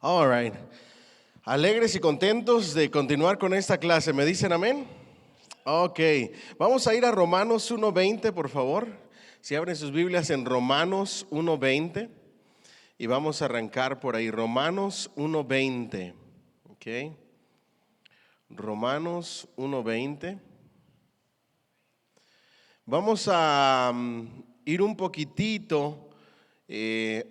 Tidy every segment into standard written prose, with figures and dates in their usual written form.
All right. Alegres y contentos de continuar con esta clase. ¿Me dicen amén? Ok. Vamos a ir a Romanos 1:20, por favor. Si abren sus Biblias en Romanos 1:20 y vamos a arrancar por ahí. Romanos 1:20. Ok. Romanos 1:20. Vamos a ir un poquitito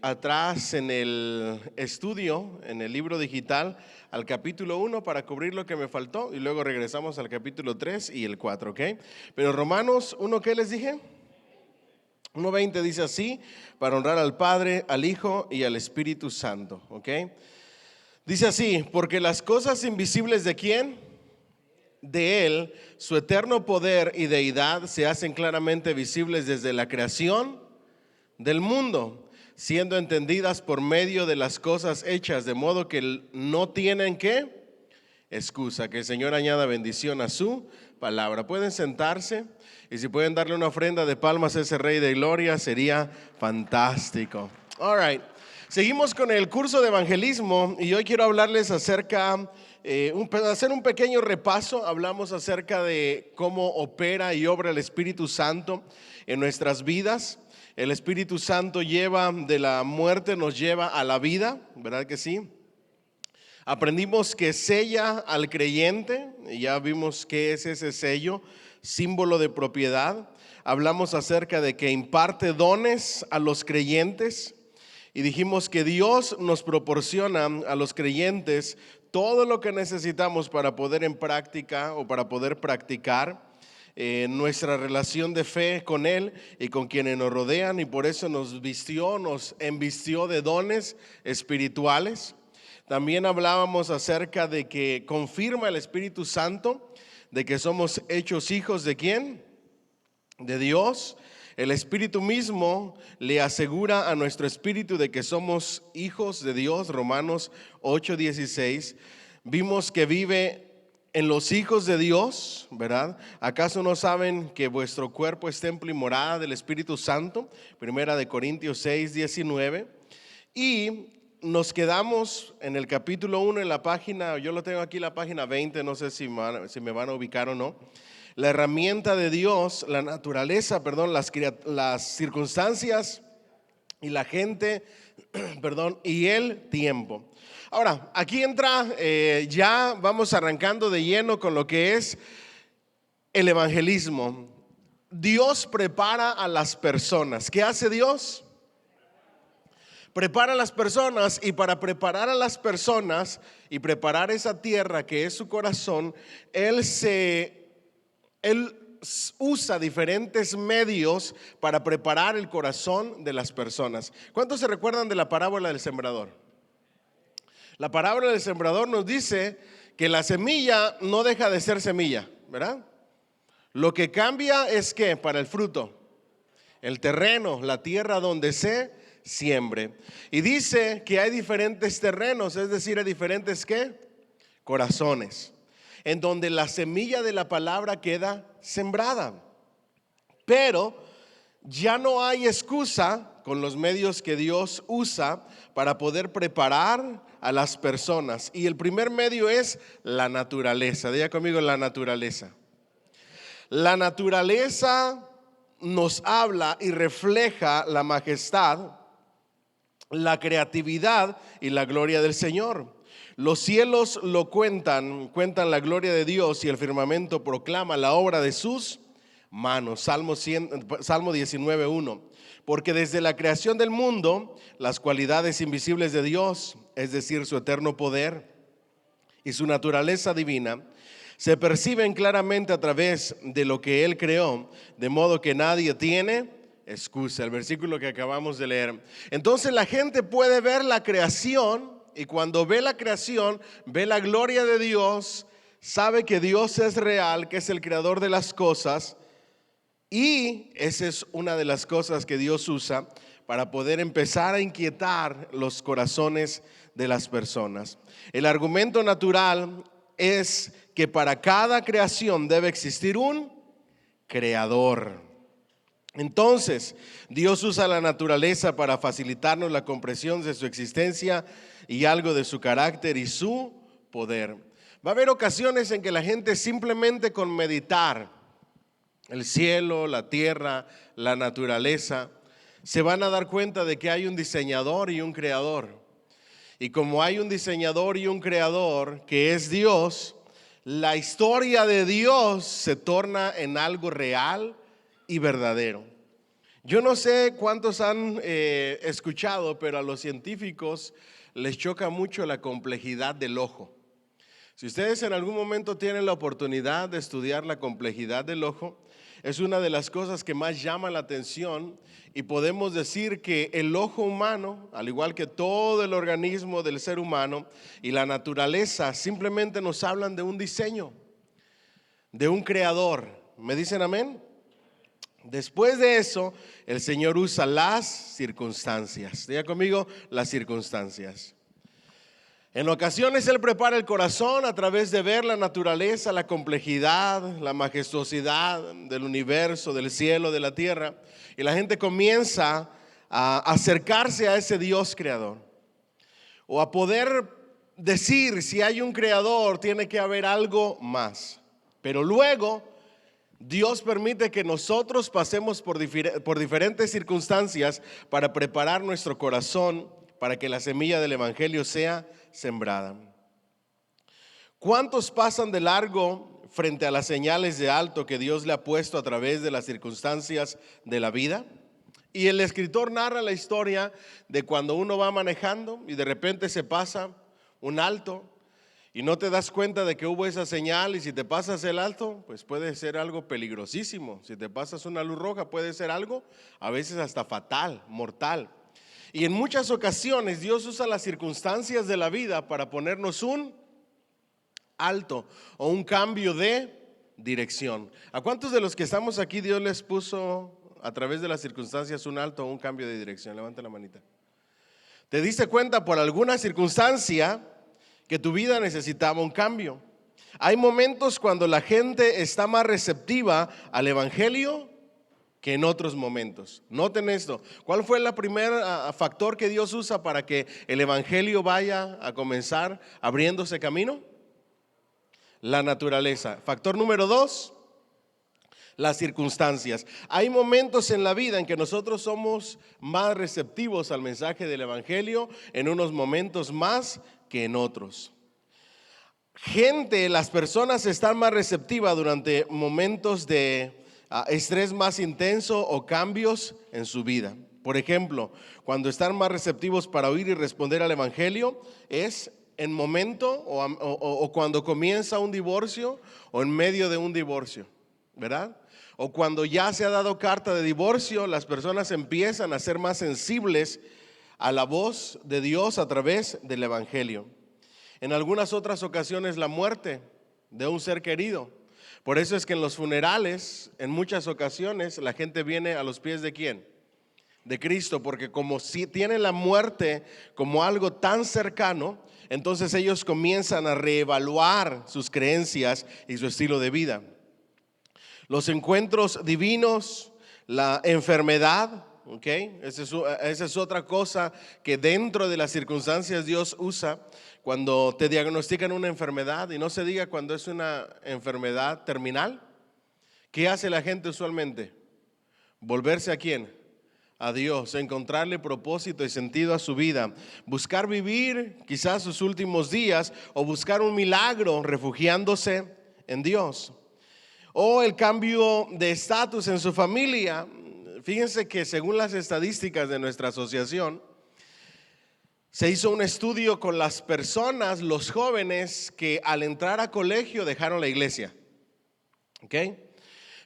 atrás en el estudio, en el libro digital, al capítulo 1 para cubrir lo que me faltó y luego regresamos al capítulo 3 y el 4, ¿ok? Pero Romanos 1, ¿qué les dije? 1:20 dice así: para honrar al Padre, al Hijo y al Espíritu Santo, ¿ok? Dice así: porque las cosas invisibles ¿de quién? De Él, su eterno poder y deidad se hacen claramente visibles desde la creación del mundo, siendo entendidas por medio de las cosas hechas, de modo que no tienen ¿qué? Excusa. Que el Señor añada bendición a su palabra. Pueden sentarse y si pueden darle una ofrenda de palmas a ese Rey de Gloria, sería fantástico. All right. Seguimos con el curso de evangelismo y hoy quiero hablarles acerca, hacer un pequeño repaso. Hablamos acerca de cómo opera y obra el Espíritu Santo en nuestras vidas. El Espíritu Santo lleva de la muerte, nos lleva a la vida, ¿verdad que sí? Aprendimos que sella al creyente, y ya vimos qué es ese sello, símbolo de propiedad. Hablamos acerca de que imparte dones a los creyentes y dijimos que Dios nos proporciona a los creyentes todo lo que necesitamos para poder en práctica o para poder practicar nuestra relación de fe con Él y con quienes nos rodean, y por eso nos envistió de dones espirituales. También hablábamos acerca de que confirma el Espíritu Santo de que somos hechos hijos ¿de quién? De Dios. El Espíritu mismo le asegura a nuestro espíritu de que somos hijos de Dios. Romanos 8:16. Vimos que vive en los hijos de Dios, ¿verdad? ¿Acaso no saben que vuestro cuerpo es templo y morada del Espíritu Santo? Primera de Corintios 6:19. Y nos quedamos en el capítulo 1 en la página, yo lo tengo aquí, la página 20, no sé si me van a ubicar o no. La herramienta de Dios, la naturaleza, las circunstancias y la gente, y el tiempo. Ahora, aquí entra, ya vamos arrancando de lleno con lo que es el evangelismo. Dios prepara a las personas. ¿Qué hace Dios? Prepara a las personas, y para preparar a las personas y preparar esa tierra que es su corazón, Él usa diferentes medios para preparar el corazón de las personas. ¿Cuántos se recuerdan de la parábola del sembrador? La parábola del sembrador nos dice que la semilla no deja de ser semilla, ¿verdad? Lo que cambia es que para el fruto, el terreno, la tierra donde se siembre. Y dice que hay diferentes terrenos, es decir, hay diferentes ¿qué? Corazones, en donde la semilla de la palabra queda sembrada. Pero ya no hay excusa con los medios que Dios usa para poder preparar a las personas. Y el primer medio es la naturaleza. Diga conmigo: la naturaleza. La naturaleza nos habla y refleja la majestad, la creatividad y la gloria del Señor. Los cielos lo cuentan la gloria de Dios, y el firmamento proclama la obra de sus manos. Salmo 19:1. Porque desde la creación del mundo, las cualidades invisibles de Dios, es decir, su eterno poder y su naturaleza divina, se perciben claramente a través de lo que Él creó, de modo que nadie tiene excusa. El versículo que acabamos de leer. Entonces la gente puede ver la creación, y cuando ve la creación, ve la gloria de Dios, sabe que Dios es real, que es el creador de las cosas, y esa es una de las cosas que Dios usa para poder empezar a inquietar los corazones de las personas. El argumento natural es que para cada creación debe existir un creador. Entonces, Dios usa la naturaleza para facilitarnos la comprensión de su existencia y algo de su carácter y su poder. Va a haber ocasiones en que la gente simplemente con meditar el cielo, la tierra, la naturaleza, se van a dar cuenta de que hay un diseñador y un creador. Y como hay un diseñador y un creador que es Dios, la historia de Dios se torna en algo real y verdadero. Yo no sé cuántos han escuchado, pero a los científicos les choca mucho la complejidad del ojo. Si ustedes en algún momento tienen la oportunidad de estudiar la complejidad del ojo, es una de las cosas que más llama la atención y podemos decir que el ojo humano, al igual que todo el organismo del ser humano y la naturaleza, simplemente nos hablan de un diseño, de un creador. ¿Me dicen amén? Después de eso, el Señor usa las circunstancias. Diga conmigo, las circunstancias. En ocasiones Él prepara el corazón a través de ver la naturaleza, la complejidad, la majestuosidad del universo, del cielo, de la tierra. Y la gente comienza a acercarse a ese Dios creador. O a poder decir, si hay un creador, tiene que haber algo más. Pero luego Dios permite que nosotros pasemos por diferentes circunstancias para preparar nuestro corazón para que la semilla del evangelio sea sembrada. ¿Cuántos pasan de largo frente a las señales de alto que Dios le ha puesto a través de las circunstancias de la vida? Y el escritor narra la historia de cuando uno va manejando y de repente se pasa un alto y no te das cuenta de que hubo esa señal, y si te pasas el alto, pues puede ser algo peligrosísimo. Si te pasas una luz roja puede ser algo a veces hasta fatal, mortal. Y en muchas ocasiones Dios usa las circunstancias de la vida para ponernos un alto o un cambio de dirección. ¿A cuántos de los que estamos aquí Dios les puso a través de las circunstancias un alto o un cambio de dirección? Levanten la manita. ¿Te diste cuenta por alguna circunstancia que tu vida necesitaba un cambio? Hay momentos cuando la gente está más receptiva al evangelio que en otros momentos. Noten esto. ¿Cuál fue el primer factor que Dios usa para que el evangelio vaya a comenzar abriéndose camino? La naturaleza. Factor número 2, las circunstancias. Hay momentos en la vida en que nosotros somos más receptivos al mensaje del evangelio, en unos momentos más que en otros. Las personas están más receptivas durante momentos de estrés más intenso o cambios en su vida. Por ejemplo, cuando están más receptivos para oír y responder al evangelio es en momento o cuando comienza un divorcio o en medio de un divorcio, ¿verdad? O cuando ya se ha dado carta de divorcio, las personas empiezan a ser más sensibles a la voz de Dios a través del evangelio. En algunas otras ocasiones la muerte de un ser querido. Por eso es que en los funerales, en muchas ocasiones, la gente viene a los pies ¿de quién? De Cristo, porque como si tienen la muerte como algo tan cercano, entonces ellos comienzan a reevaluar sus creencias y su estilo de vida. Los encuentros divinos, la enfermedad, ¿okay? Esa es otra cosa que dentro de las circunstancias Dios usa. Cuando te diagnostican una enfermedad, y no se diga cuando es una enfermedad terminal, ¿qué hace la gente usualmente? ¿Volverse a quién? A Dios, encontrarle propósito y sentido a su vida, buscar vivir quizás sus últimos días o buscar un milagro refugiándose en Dios. O el cambio de estatus en su familia. Fíjense que según las estadísticas de nuestra asociación, se hizo un estudio con las personas, los jóvenes que al entrar a colegio dejaron la iglesia, ¿ok?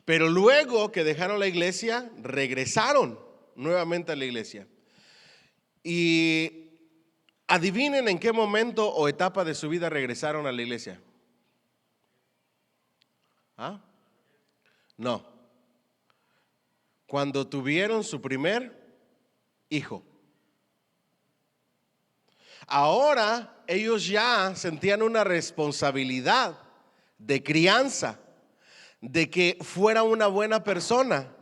Pero luego que dejaron la iglesia, regresaron nuevamente a la iglesia. Y adivinen en qué momento o etapa de su vida regresaron a la iglesia. ¿Ah? No. Cuando tuvieron su primer hijo. Ahora ellos ya sentían una responsabilidad de crianza, de que fuera una buena persona,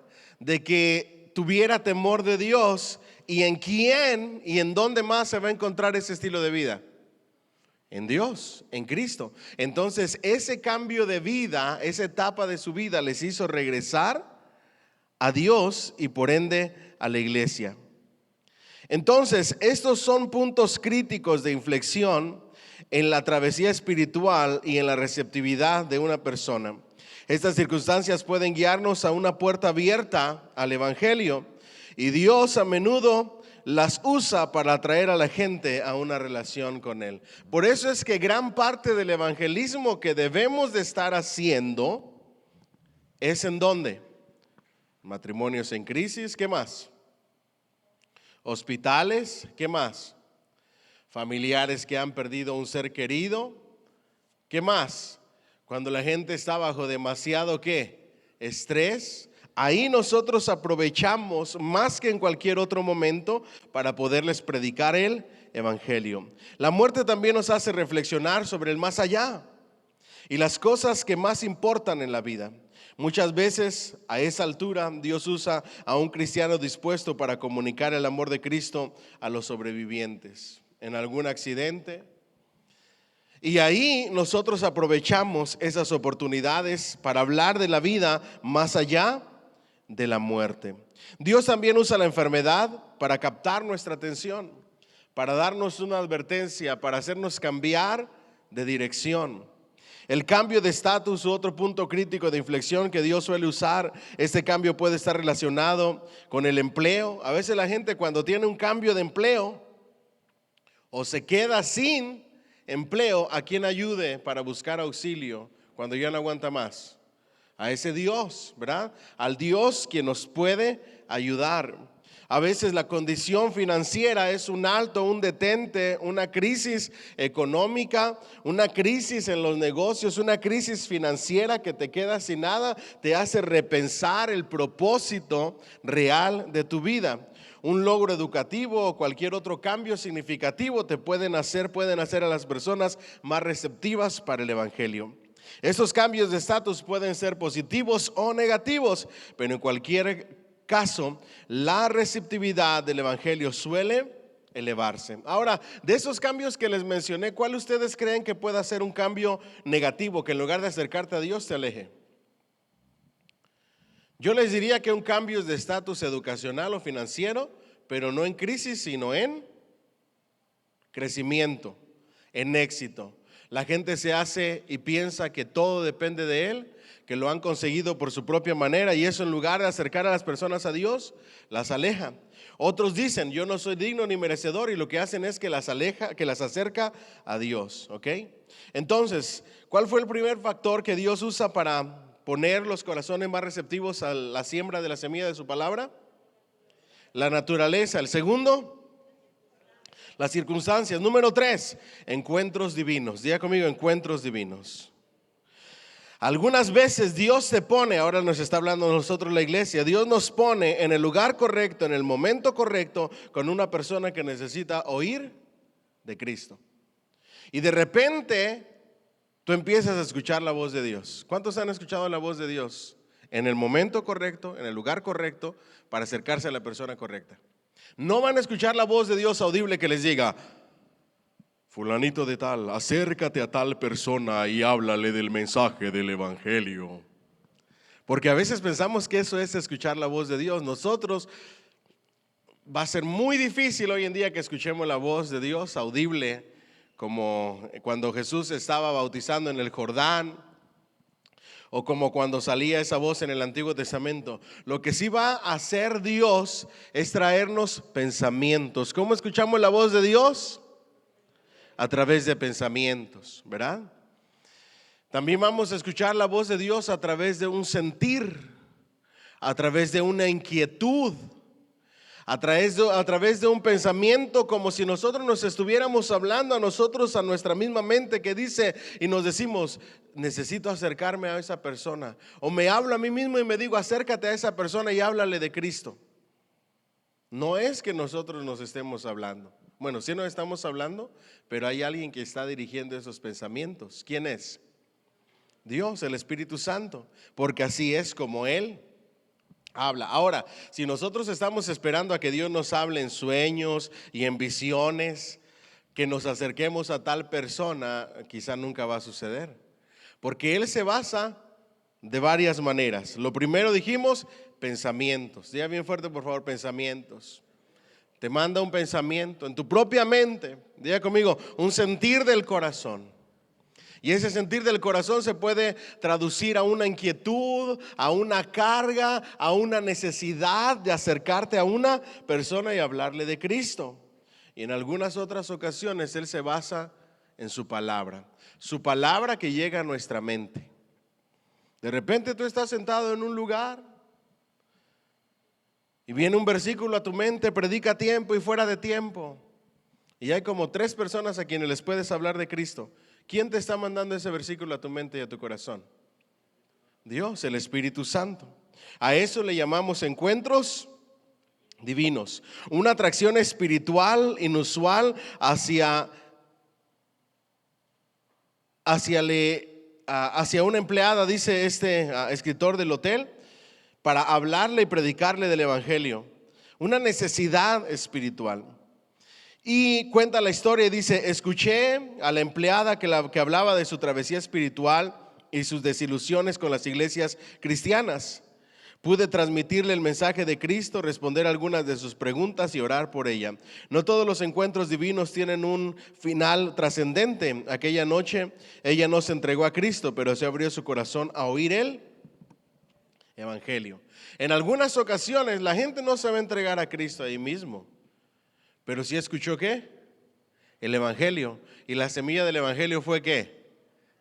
de que tuviera temor de Dios. ¿Y en quién y en dónde más se va a encontrar ese estilo de vida? En Dios, en Cristo. Entonces ese cambio de vida, esa etapa de su vida les hizo regresar a Dios y por ende a la iglesia. Entonces estos son puntos críticos de inflexión en la travesía espiritual y en la receptividad de una persona. Estas circunstancias pueden guiarnos a una puerta abierta al Evangelio, y Dios a menudo las usa para atraer a la gente a una relación con Él. Por eso es que gran parte del evangelismo que debemos de estar haciendo es ¿en dónde? Matrimonios en crisis, ¿qué más? Hospitales, ¿qué más? Familiares que han perdido un ser querido, ¿qué más? Cuando la gente está bajo demasiado ¿qué? Estrés. Ahí nosotros aprovechamos más que en cualquier otro momento para poderles predicar el evangelio. La muerte también nos hace reflexionar sobre el más allá y las cosas que más importan en la vida. Muchas veces a esa altura Dios usa a un cristiano dispuesto para comunicar el amor de Cristo a los sobrevivientes en algún accidente. Y ahí nosotros aprovechamos esas oportunidades para hablar de la vida más allá de la muerte. Dios también usa la enfermedad para captar nuestra atención, para darnos una advertencia, para hacernos cambiar de dirección. El cambio de estatus u otro punto crítico de inflexión que Dios suele usar, este cambio puede estar relacionado con el empleo. A veces la gente cuando tiene un cambio de empleo o se queda sin empleo, ¿a quién ayude para buscar auxilio cuando ya no aguanta más? A ese Dios, ¿verdad? Al Dios que nos puede ayudar. A veces la condición financiera es un alto, un detente, una crisis económica, una crisis en los negocios, una crisis financiera que te queda sin nada, te hace repensar el propósito real de tu vida. Un logro educativo o cualquier otro cambio significativo pueden hacer a las personas más receptivas para el evangelio. Estos cambios de estatus pueden ser positivos o negativos, pero en cualquier caso, la receptividad del evangelio suele elevarse. Ahora, de esos cambios que les mencioné, ¿cuál ustedes creen que pueda ser un cambio negativo que en lugar de acercarte a Dios te aleje? Yo les diría que un cambio de estatus educacional o financiero, pero no en crisis, sino en crecimiento, en éxito. La gente se hace y piensa que todo depende de él, que lo han conseguido por su propia manera, y eso en lugar de acercar a las personas a Dios, las aleja. Otros dicen, yo no soy digno ni merecedor, y lo que hacen es que las aleja, que las acerca a Dios, ¿ok? Entonces, ¿cuál fue el primer factor que Dios usa para poner los corazones más receptivos a la siembra de la semilla de su palabra? La naturaleza. El segundo, las circunstancias. Número 3, encuentros divinos. Diga conmigo, encuentros divinos. Algunas veces Dios se pone, ahora nos está hablando de nosotros la iglesia, Dios nos pone en el lugar correcto, en el momento correcto, con una persona que necesita oír de Cristo. Y de repente tú empiezas a escuchar la voz de Dios. ¿Cuántos han escuchado la voz de Dios? En el momento correcto, en el lugar correcto, para acercarse a la persona correcta. No van a escuchar la voz de Dios audible que les diga, fulanito de tal, acércate a tal persona y háblale del mensaje del evangelio. Porque a veces pensamos que eso es escuchar la voz de Dios. Nosotros va a ser muy difícil hoy en día que escuchemos la voz de Dios audible, como cuando Jesús estaba bautizando en el Jordán, o como cuando salía esa voz en el Antiguo Testamento. Lo que sí va a hacer Dios es traernos pensamientos. ¿Cómo escuchamos la voz de Dios? A través de pensamientos, ¿verdad? También vamos a escuchar la voz de Dios a través de un sentir, a través de una inquietud, a través de un pensamiento, como si nosotros nos estuviéramos hablando a nosotros, a nuestra misma mente, que dice y nos decimos, necesito acercarme a esa persona. O me hablo a mí mismo y me digo, acércate a esa persona y háblale de Cristo. No es que nosotros nos estemos hablando. Bueno, sí nos estamos hablando, pero hay alguien que está dirigiendo esos pensamientos. ¿Quién es? Dios, el Espíritu Santo, porque así es como Él habla. Ahora, si nosotros estamos esperando a que Dios nos hable en sueños y en visiones, que nos acerquemos a tal persona, quizá nunca va a suceder. Porque Él se basa de varias maneras. Lo primero dijimos, pensamientos. Diga bien fuerte, por favor, pensamientos. Te manda un pensamiento en tu propia mente. Diga conmigo, un sentir del corazón. Y ese sentir del corazón se puede traducir a una inquietud, a una carga, a una necesidad de acercarte a una persona y hablarle de Cristo. Y en algunas otras ocasiones Él se basa en su palabra que llega a nuestra mente. De repente tú estás sentado en un lugar y viene un versículo a tu mente, predica a tiempo y fuera de tiempo. Y hay como 3 personas a quienes les puedes hablar de Cristo. ¿Quién te está mandando ese versículo a tu mente y a tu corazón? Dios, el Espíritu Santo. A eso le llamamos encuentros divinos. Una atracción espiritual inusual hacia una empleada, dice este escritor del hotel, para hablarle y predicarle del evangelio. Una necesidad espiritual. Y cuenta la historia y dice: escuché a la empleada que hablaba de su travesía espiritual y sus desilusiones con las iglesias cristianas. Pude transmitirle el mensaje de Cristo, responder algunas de sus preguntas y orar por ella. No todos los encuentros divinos tienen un final trascendente. Aquella noche ella no se entregó a Cristo, pero se abrió su corazón a oír el evangelio. En algunas ocasiones la gente no se va a entregar a Cristo ahí mismo, pero sí escuchó ¿qué? El evangelio. Y la semilla del evangelio fue ¿qué?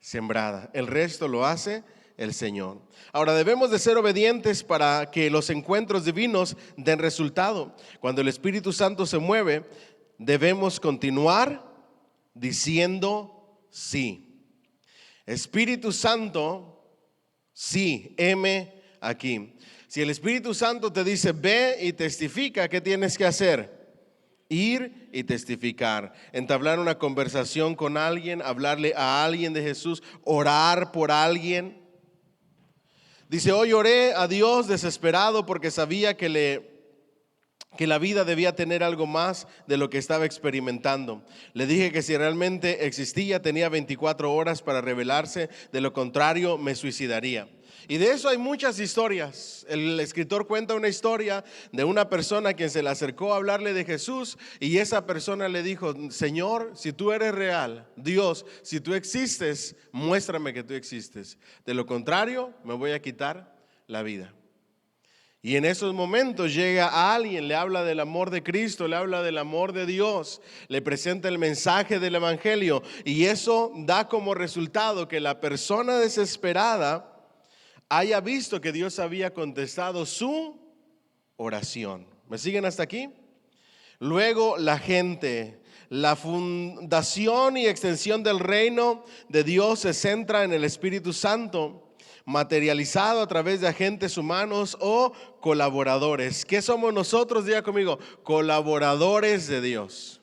Sembrada. El resto lo hace el Señor. Ahora debemos de ser obedientes para que los encuentros divinos den resultado. Cuando el Espíritu Santo se mueve, debemos continuar diciendo sí. Espíritu Santo, sí, heme aquí. Si el Espíritu Santo te dice ve y testifica, ¿qué tienes que hacer? Ir y testificar, entablar una conversación con alguien, hablarle a alguien de Jesús, orar por alguien. Dice: hoy oré a Dios desesperado porque sabía que la vida debía tener algo más de lo que estaba experimentando. Le dije que si realmente existía tenía 24 horas para revelarse, de lo contrario me suicidaría. Y de eso hay muchas historias. El escritor cuenta una historia de una persona a quien se le acercó a hablarle de Jesús y esa persona le dijo: Señor, si tú eres real, Dios, si tú existes, muéstrame que tú existes. De lo contrario, me voy a quitar la vida. Y en esos momentos llega a alguien, le habla del amor de Cristo, le habla del amor de Dios, le presenta el mensaje del evangelio y eso da como resultado que la persona desesperada haya visto que Dios había contestado su oración. ¿Me siguen hasta aquí? Luego la gente, la fundación y extensión del reino de Dios se centra en el Espíritu Santo, materializado a través de agentes humanos o colaboradores. ¿Qué somos nosotros? Diga conmigo, colaboradores de Dios.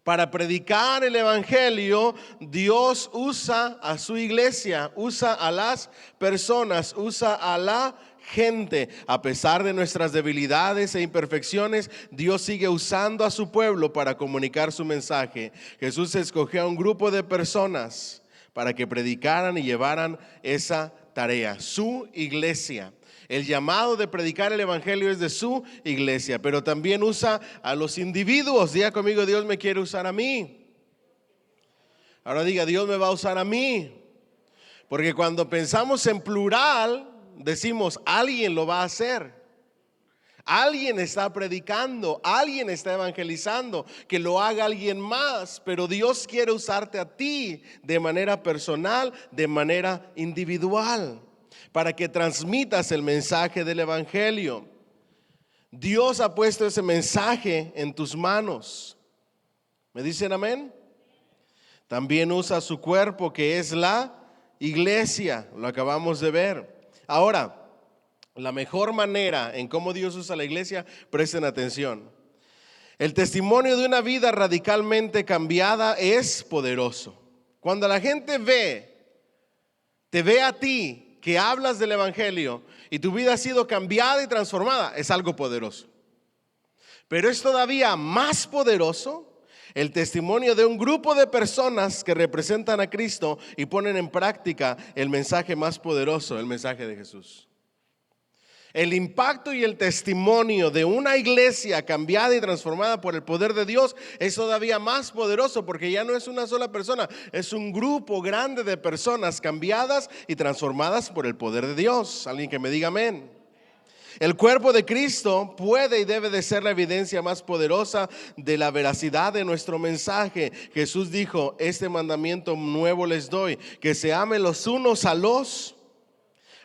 Para predicar el evangelio, Dios usa a su iglesia, usa a las personas, usa a la gente. A pesar de nuestras debilidades e imperfecciones, Dios sigue usando a su pueblo para comunicar su mensaje. Jesús escogió a un grupo de personas para que predicaran y llevaran esa tarea, su iglesia. El llamado de predicar el evangelio es de su iglesia, pero también usa a los individuos. Diga conmigo: Dios me quiere usar a mí. Ahora diga: Dios me va a usar a mí. Porque cuando pensamos en plural, decimos alguien lo va a hacer. Alguien está predicando, alguien está evangelizando, que lo haga alguien más, pero Dios quiere usarte a ti de manera personal, de manera individual, para que transmitas el mensaje del evangelio. Dios ha puesto ese mensaje en tus manos. ¿Me dicen amén? También usa su cuerpo, que es la iglesia, lo acabamos de ver. Ahora, la mejor manera en cómo Dios usa la iglesia, presten atención. El testimonio de una vida radicalmente cambiada es poderoso. Cuando la gente te ve a ti que hablas del Evangelio y tu vida ha sido cambiada y transformada, es algo poderoso. Pero es todavía más poderoso el testimonio de un grupo de personas que representan a Cristo y ponen en práctica el mensaje más poderoso, el mensaje de Jesús. El impacto y el testimonio de una iglesia cambiada y transformada por el poder de Dios es todavía más poderoso, porque ya no es una sola persona, es un grupo grande de personas cambiadas y transformadas por el poder de Dios. Alguien que me diga amén. El cuerpo de Cristo puede y debe de ser la evidencia más poderosa de la veracidad de nuestro mensaje. Jesús dijo: este mandamiento nuevo les doy, que se amen los unos a los,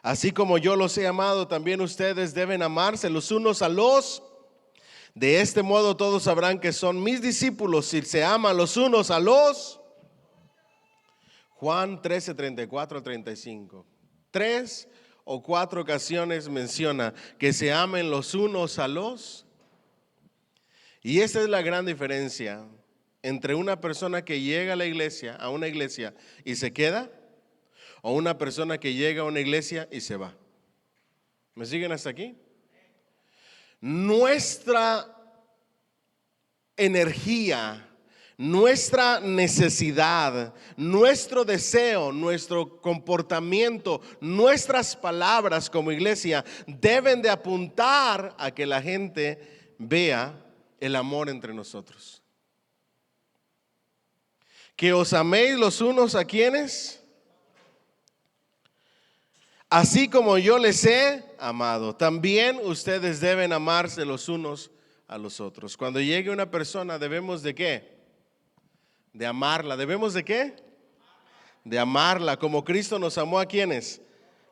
así como yo los he amado, también ustedes deben amarse los unos a los. De este modo todos sabrán que son mis discípulos si se aman los unos a los. Juan 13, 34 al 35. 3 o 4 ocasiones menciona que se amen los unos a los. Y esta es la gran diferencia entre una persona que llega a una iglesia y se queda, o una persona que llega a una iglesia y se va. ¿Me siguen hasta aquí? Nuestra energía, nuestra necesidad, nuestro deseo, nuestro comportamiento, nuestras palabras como iglesia deben de apuntar a que la gente vea el amor entre nosotros. Que os améis los unos a quienes, así como yo les he amado, también ustedes deben amarse los unos a los otros. Cuando llegue una persona, debemos de ¿qué? De amarla. ¿Debemos de qué? De amarla, como Cristo nos amó a quienes,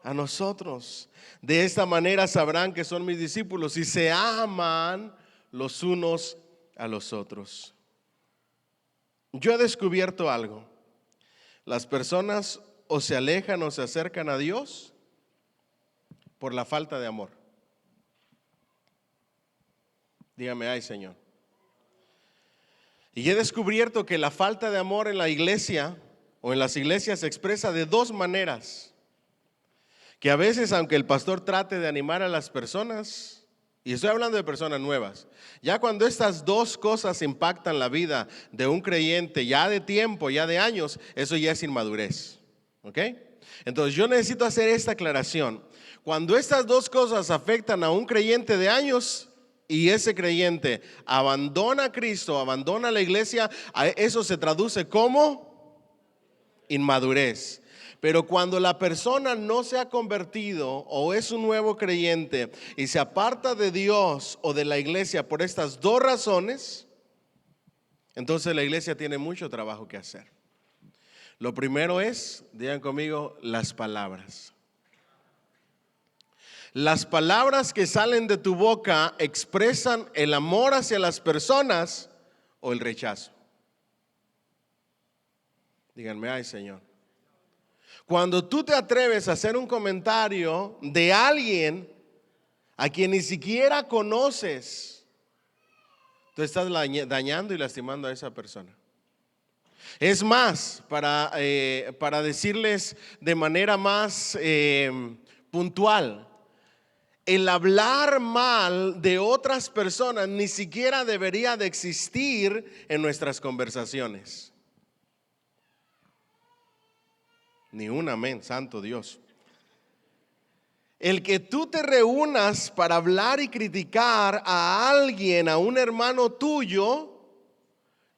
a nosotros. De esta manera sabrán que son mis discípulos y se aman los unos a los otros. Yo he descubierto algo. Las personas o se alejan o se acercan a Dios por la falta de amor. Dígame, ay Señor. Y he descubierto que la falta de amor en la iglesia o en las iglesias se expresa de dos maneras. Que a veces, aunque el pastor trate de animar a las personas, y estoy hablando de personas nuevas, ya cuando estas dos cosas impactan la vida de un creyente ya de tiempo, ya de años, eso ya es inmadurez. ¿Ok? Entonces yo necesito hacer esta aclaración. Cuando estas dos cosas afectan a un creyente de años y ese creyente abandona a Cristo, abandona la iglesia, eso se traduce como inmadurez. Pero cuando la persona no se ha convertido o es un nuevo creyente y se aparta de Dios o de la iglesia por estas dos razones, entonces la iglesia tiene mucho trabajo que hacer. Lo primero es, digan conmigo, las palabras. Las palabras que salen de tu boca expresan el amor hacia las personas o el rechazo. Díganme, ay Señor. Cuando tú te atreves a hacer un comentario de alguien a quien ni siquiera conoces, tú estás dañando y lastimando a esa persona. Es más, para decirles de manera más puntual, el hablar mal de otras personas ni siquiera debería de existir en nuestras conversaciones. Ni un amén, santo Dios. El que tú te reúnas para hablar y criticar a alguien, a un hermano tuyo,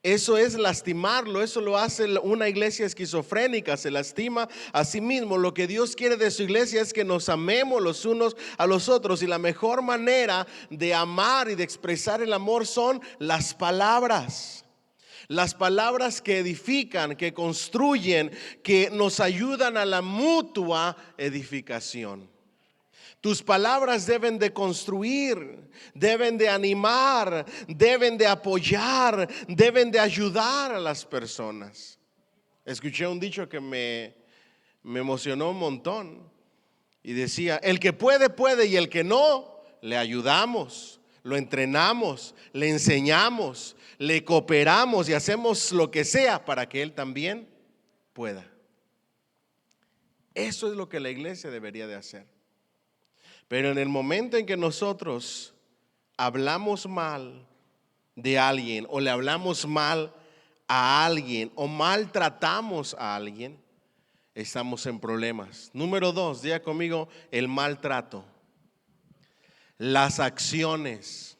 eso es lastimarlo. Eso lo hace una iglesia esquizofrénica, se lastima a sí mismo. Lo que Dios quiere de su iglesia es que nos amemos los unos a los otros, y la mejor manera de amar y de expresar el amor son las palabras. Las palabras que edifican, que construyen, que nos ayudan a la mutua edificación. Tus palabras deben de construir, deben de animar, deben de apoyar, deben de ayudar a las personas. Escuché un dicho que me emocionó un montón y decía: el que puede, puede, y el que no, le ayudamos, lo entrenamos, le enseñamos, le cooperamos y hacemos lo que sea para que él también pueda. Eso es lo que la iglesia debería de hacer. Pero en el momento en que nosotros hablamos mal de alguien o le hablamos mal a alguien o maltratamos a alguien, estamos en problemas. Número 2, diga conmigo, el maltrato. Las acciones,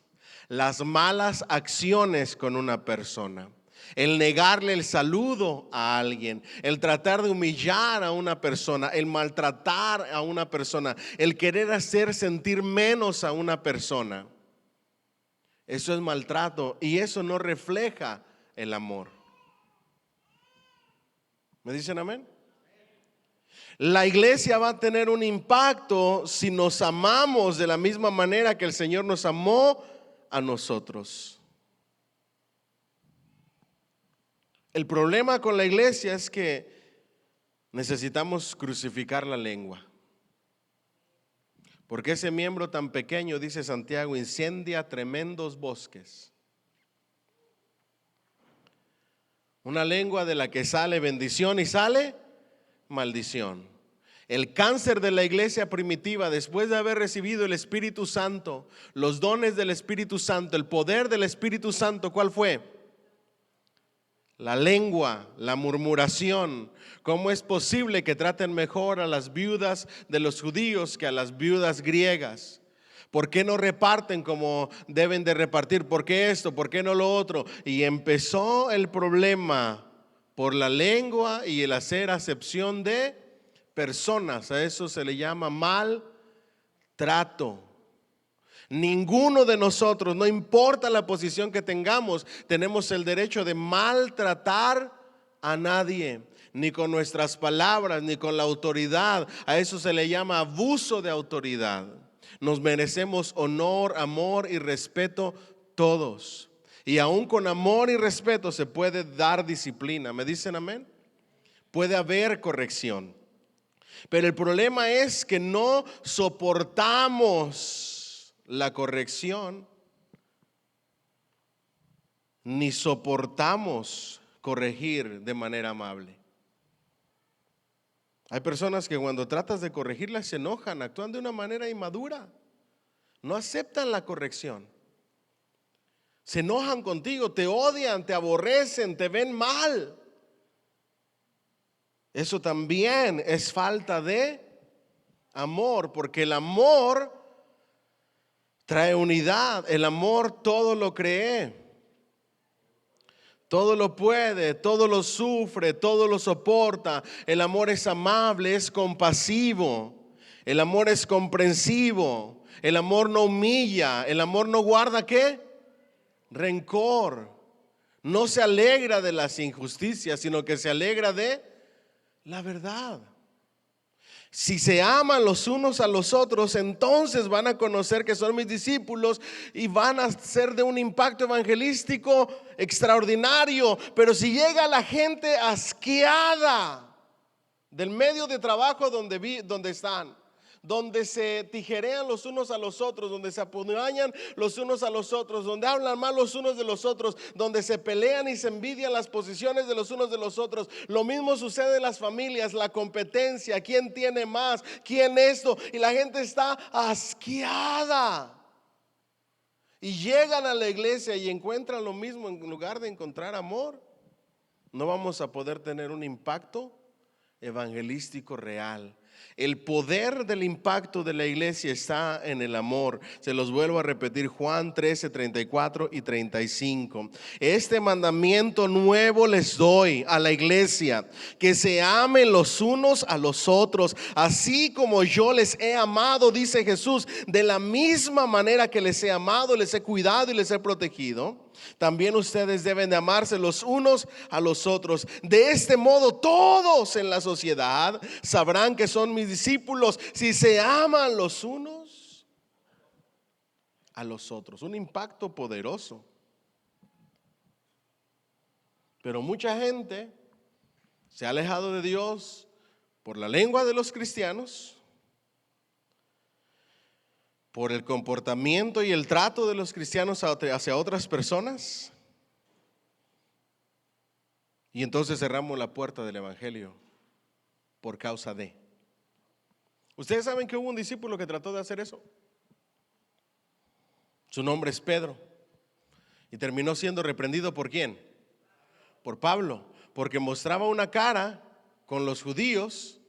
las malas acciones con una persona. El negarle el saludo a alguien, el tratar de humillar a una persona, el maltratar a una persona, el querer hacer sentir menos a una persona. Eso es maltrato y eso no refleja el amor. ¿Me dicen amén? La iglesia va a tener un impacto si nos amamos de la misma manera que el Señor nos amó a nosotros. El problema con la iglesia es que necesitamos crucificar la lengua. Porque ese miembro tan pequeño, dice Santiago, incendia tremendos bosques. Una lengua de la que sale bendición y sale maldición. El cáncer de la iglesia primitiva, después de haber recibido el Espíritu Santo, los dones del Espíritu Santo, el poder del Espíritu Santo, ¿cuál fue? La lengua, la murmuración. ¿Cómo es posible que traten mejor a las viudas de los judíos que a las viudas griegas? ¿Por qué no reparten como deben de repartir? ¿Por qué esto? ¿Por qué no lo otro? Y empezó el problema por la lengua y el hacer acepción de personas. A eso se le llama maltrato. Ninguno de nosotros, no importa la posición que tengamos, tenemos el derecho de maltratar a nadie, ni con nuestras palabras, ni con la autoridad. A eso se le llama abuso de autoridad. Nos merecemos honor, amor y respeto todos. Y aún con amor y respeto se puede dar disciplina. ¿Me dicen amén? Puede haber corrección. Pero el problema es que no soportamos la corrección, ni soportamos corregir de manera amable. Hay personas que cuando tratas de corregirlas se enojan, actúan de una manera inmadura, no aceptan la corrección, se enojan contigo, te odian, te aborrecen, te ven mal. Eso también es falta de amor, porque el amor trae unidad, el amor todo lo cree, todo lo puede, todo lo sufre, todo lo soporta. El amor es amable, es compasivo, el amor es comprensivo, el amor no humilla, el amor no guarda ¿qué? Rencor, no se alegra de las injusticias, sino que se alegra de la verdad. Si se aman los unos a los otros, entonces van a conocer que son mis discípulos y van a ser de un impacto evangelístico extraordinario. Pero si llega la gente asqueada del medio de trabajo donde están, donde se tijerean los unos a los otros, donde se apuñalan los unos a los otros, donde hablan mal los unos de los otros, donde se pelean y se envidian las posiciones de los unos de los otros. Lo mismo sucede en las familias, la competencia, quién tiene más, quién esto, y la gente está asqueada. Y llegan a la iglesia y encuentran lo mismo en lugar de encontrar amor. No vamos a poder tener un impacto evangelístico real. El poder del impacto de la iglesia está en el amor. Se los vuelvo a repetir, Juan 13, 34 y 35. Este mandamiento nuevo les doy a la iglesia, que se amen los unos a los otros, así como yo les he amado, dice Jesús. De la misma manera que les he amado, les he cuidado y les he protegido, también ustedes deben de amarse los unos a los otros. De este modo todos en la sociedad sabrán que son mis discípulos, si se aman los unos a los otros. Un impacto poderoso. Pero mucha gente se ha alejado de Dios por la lengua de los cristianos, por el comportamiento y el trato de los cristianos hacia otras personas. Y entonces cerramos la puerta del evangelio por causa de. Ustedes saben que hubo un discípulo que trató de hacer eso. Su nombre es Pedro. Y terminó siendo reprendido ¿por quién? Por Pablo. Porque mostraba una cara con los judíos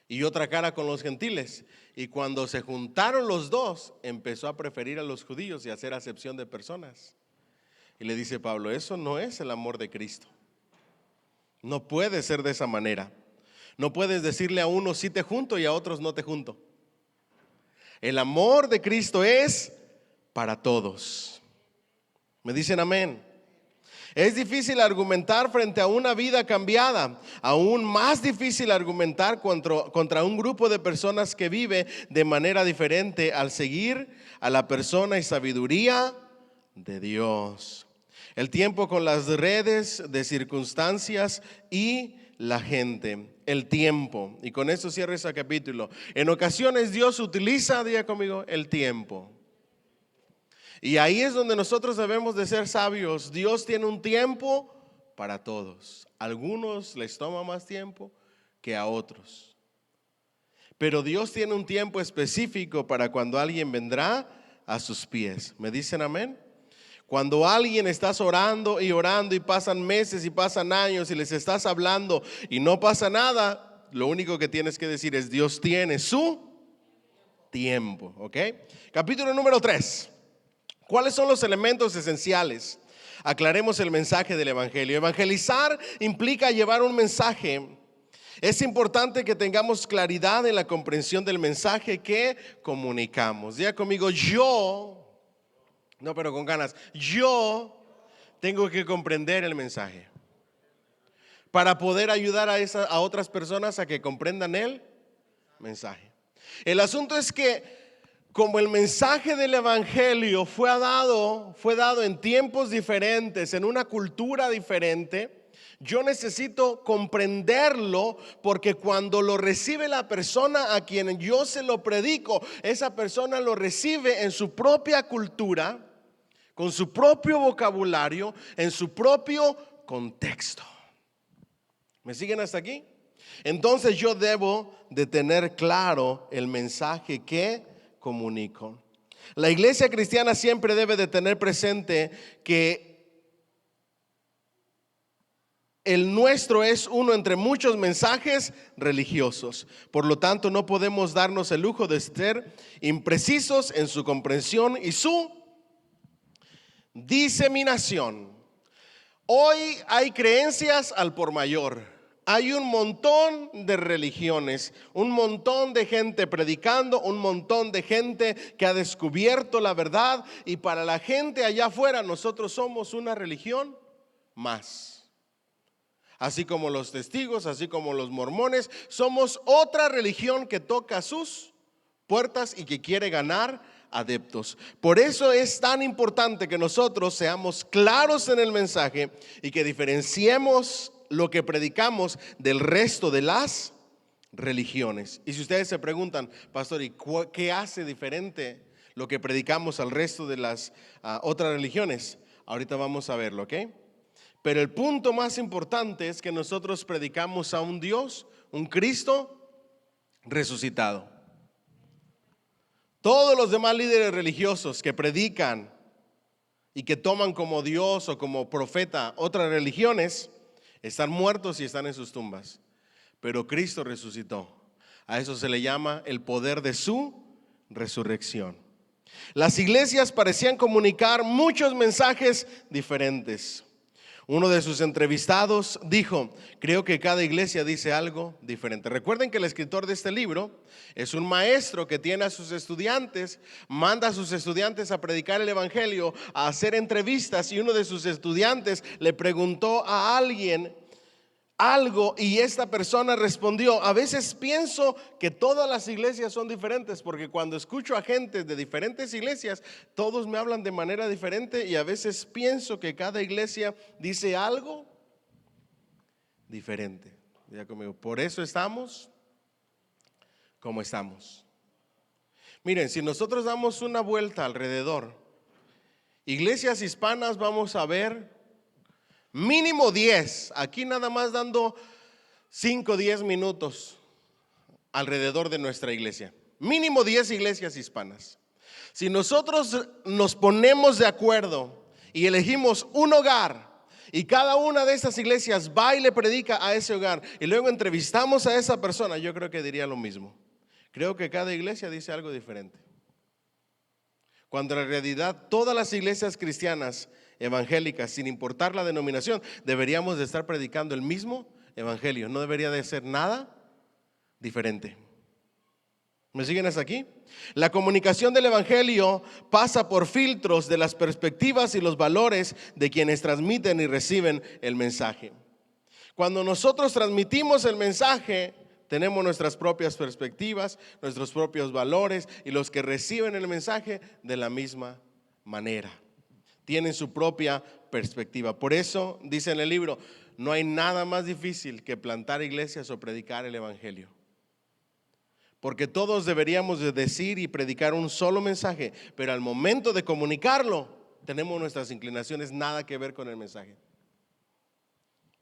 y otra cara con los gentiles. Y cuando se juntaron los dos, empezó a preferir a los judíos y a hacer acepción de personas. Y le dice Pablo, eso no es el amor de Cristo. No puede ser de esa manera. No puedes decirle a unos sí te junto y a otros no te junto. El amor de Cristo es para todos. ¿Me dicen amén? Es difícil argumentar frente a una vida cambiada. Aún más difícil argumentar contra un grupo de personas que vive de manera diferente al seguir a la persona y sabiduría de Dios. El tiempo con las redes de circunstancias y la gente, el tiempo. Y con esto cierro ese capítulo. En ocasiones Dios utiliza, diga conmigo, el tiempo. Y ahí es donde nosotros debemos de ser sabios. Dios tiene un tiempo para todos. A algunos les toma más tiempo que a otros. Pero Dios tiene un tiempo específico para cuando alguien vendrá a sus pies. ¿Me dicen amén? Cuando alguien estás orando y pasan meses y pasan años y les estás hablando y no pasa nada, lo único que tienes que decir es Dios tiene su tiempo, ¿ok? Capítulo número 3. ¿Cuáles son los elementos esenciales? Aclaremos el mensaje del evangelio. Evangelizar implica llevar un mensaje. Es importante que tengamos claridad en la comprensión del mensaje que comunicamos. Diga conmigo, pero con ganas, yo tengo que comprender el mensaje para poder ayudar a otras personas a que comprendan el mensaje. El asunto es que como el mensaje del evangelio fue dado en tiempos diferentes, en una cultura diferente, yo necesito comprenderlo, porque cuando lo recibe la persona a quien yo se lo predico, esa persona lo recibe en su propia cultura, con su propio vocabulario, en su propio contexto. ¿Me siguen hasta aquí? Entonces yo debo de tener claro el mensaje que comunico. La iglesia cristiana siempre debe de tener presente que el nuestro es uno entre muchos mensajes religiosos. Por lo tanto, no podemos darnos el lujo de ser imprecisos en su comprensión y su diseminación. Hoy hay creencias al por mayor. Hay un montón de religiones, un montón de gente predicando, un montón de gente que ha descubierto la verdad, y para la gente allá afuera nosotros somos una religión más. Así como los testigos, así como los mormones, somos otra religión que toca sus puertas y que quiere ganar adeptos. Por eso es tan importante que nosotros seamos claros en el mensaje y que diferenciemos lo que predicamos del resto de las religiones. Y si ustedes se preguntan, pastor, ¿y qué hace diferente lo que predicamos al resto de las otras religiones? Ahorita vamos a verlo, ¿ok? Pero el punto más importante es que nosotros predicamos a un Dios, un Cristo resucitado. Todos los demás líderes religiosos que predican y que toman como Dios o como profeta otras religiones están muertos y están en sus tumbas. Pero Cristo resucitó. A eso se le llama el poder de su resurrección. Las iglesias parecían comunicar muchos mensajes diferentes. Uno de sus entrevistados dijo: creo que cada iglesia dice algo diferente. Recuerden que el escritor de este libro es un maestro que tiene a sus estudiantes, manda a sus estudiantes a predicar el evangelio, a hacer entrevistas, y uno de sus estudiantes le preguntó a alguien algo y esta persona respondió: a veces pienso que todas las iglesias son diferentes, porque cuando escucho a gente de diferentes iglesias, todos me hablan de manera diferente, y a veces pienso que cada iglesia dice algo diferente. Diga conmigo, por eso estamos como estamos. Miren, si nosotros damos una vuelta alrededor, iglesias hispanas vamos a ver mínimo 10, aquí nada más dando 5 o 10 minutos alrededor de nuestra iglesia. Mínimo 10 iglesias hispanas. Si nosotros nos ponemos de acuerdo y elegimos un hogar, y cada una de esas iglesias va y le predica a ese hogar, y luego entrevistamos a esa persona, yo creo que diría lo mismo. Creo que cada iglesia dice algo diferente. Cuando en realidad todas las iglesias cristianas evangélicas, sin importar la denominación, deberíamos de estar predicando el mismo evangelio. No debería de ser nada diferente. ¿Me siguen hasta aquí? La comunicación del evangelio pasa por filtros de las perspectivas y los valores de quienes transmiten y reciben el mensaje. Cuando nosotros transmitimos el mensaje, tenemos nuestras propias perspectivas, nuestros propios valores, y los que reciben el mensaje de la misma manera. Tienen su propia perspectiva. Por eso dice en el libro, no hay nada más difícil que plantar iglesias o predicar el evangelio. Porque todos deberíamos de decir y predicar un solo mensaje, pero al momento de comunicarlo, tenemos nuestras inclinaciones nada que ver con el mensaje.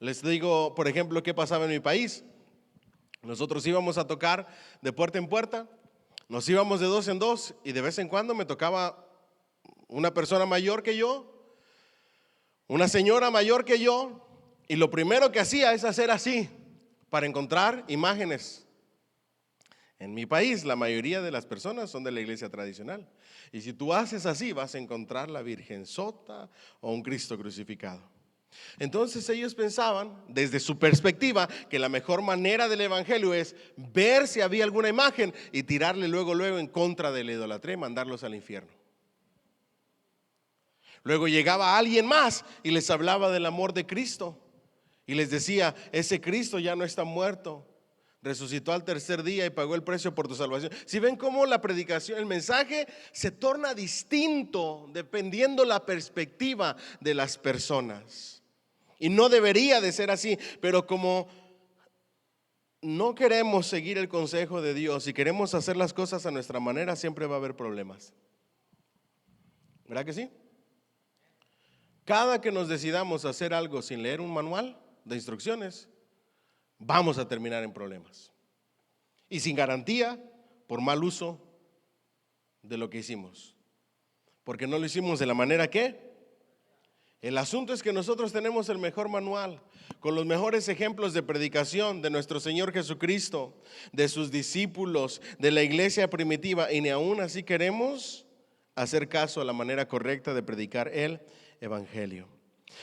Les digo, por ejemplo, qué pasaba en mi país. Nosotros íbamos a tocar de puerta en puerta, nos íbamos de dos en dos, y de vez en cuando me tocaba una persona mayor que yo, una señora mayor que yo, y lo primero que hacía es hacer así para encontrar imágenes. En mi país la mayoría de las personas son de la iglesia tradicional, y si tú haces así vas a encontrar la Virgensota o un Cristo crucificado. Entonces ellos pensaban desde su perspectiva que la mejor manera del evangelio es ver si había alguna imagen y tirarle luego en contra de la idolatría y mandarlos al infierno. Luego llegaba alguien más y les hablaba del amor de Cristo y les decía, ese Cristo ya no está muerto, resucitó al tercer día y pagó el precio por tu salvación. Si ven cómo la predicación, el mensaje se torna distinto dependiendo la perspectiva de las personas. Y no debería de ser así, pero como no queremos seguir el consejo de Dios y queremos hacer las cosas a nuestra manera, siempre va a haber problemas. ¿Verdad que sí? Cada que nos decidamos hacer algo sin leer un manual de instrucciones, vamos a terminar en problemas. Y sin garantía por mal uso de lo que hicimos. Porque no lo hicimos de la manera que. El asunto es que nosotros tenemos el mejor manual, con los mejores ejemplos de predicación de nuestro Señor Jesucristo, de sus discípulos, de la iglesia primitiva, y ni aún así queremos hacer caso a la manera correcta de predicar el evangelio.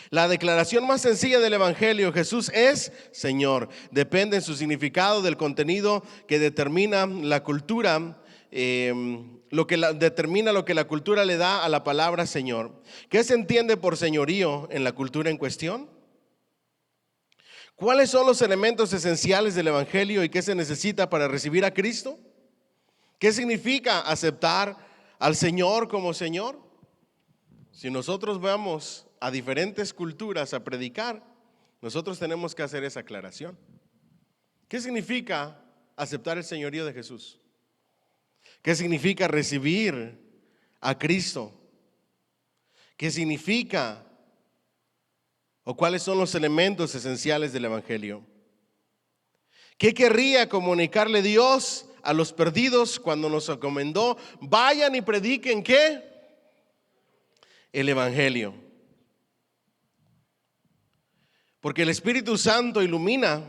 La declaración más sencilla del evangelio, Jesús es Señor, depende en su significado del contenido que determina la cultura, determina lo que la cultura le da a la palabra Señor. ¿Qué se entiende por señorío en la cultura en cuestión? ¿Cuáles son los elementos esenciales del evangelio y qué se necesita para recibir a Cristo? ¿Qué significa aceptar al Señor como Señor? Si nosotros vamos a diferentes culturas a predicar, nosotros tenemos que hacer esa aclaración. ¿Qué significa aceptar el señorío de Jesús? ¿Qué significa recibir a Cristo? ¿Qué significa o cuáles son los elementos esenciales del evangelio? ¿Qué querría comunicarle Dios a los perdidos cuando nos encomendó? Vayan y prediquen ¿qué? El evangelio. Porque el Espíritu Santo ilumina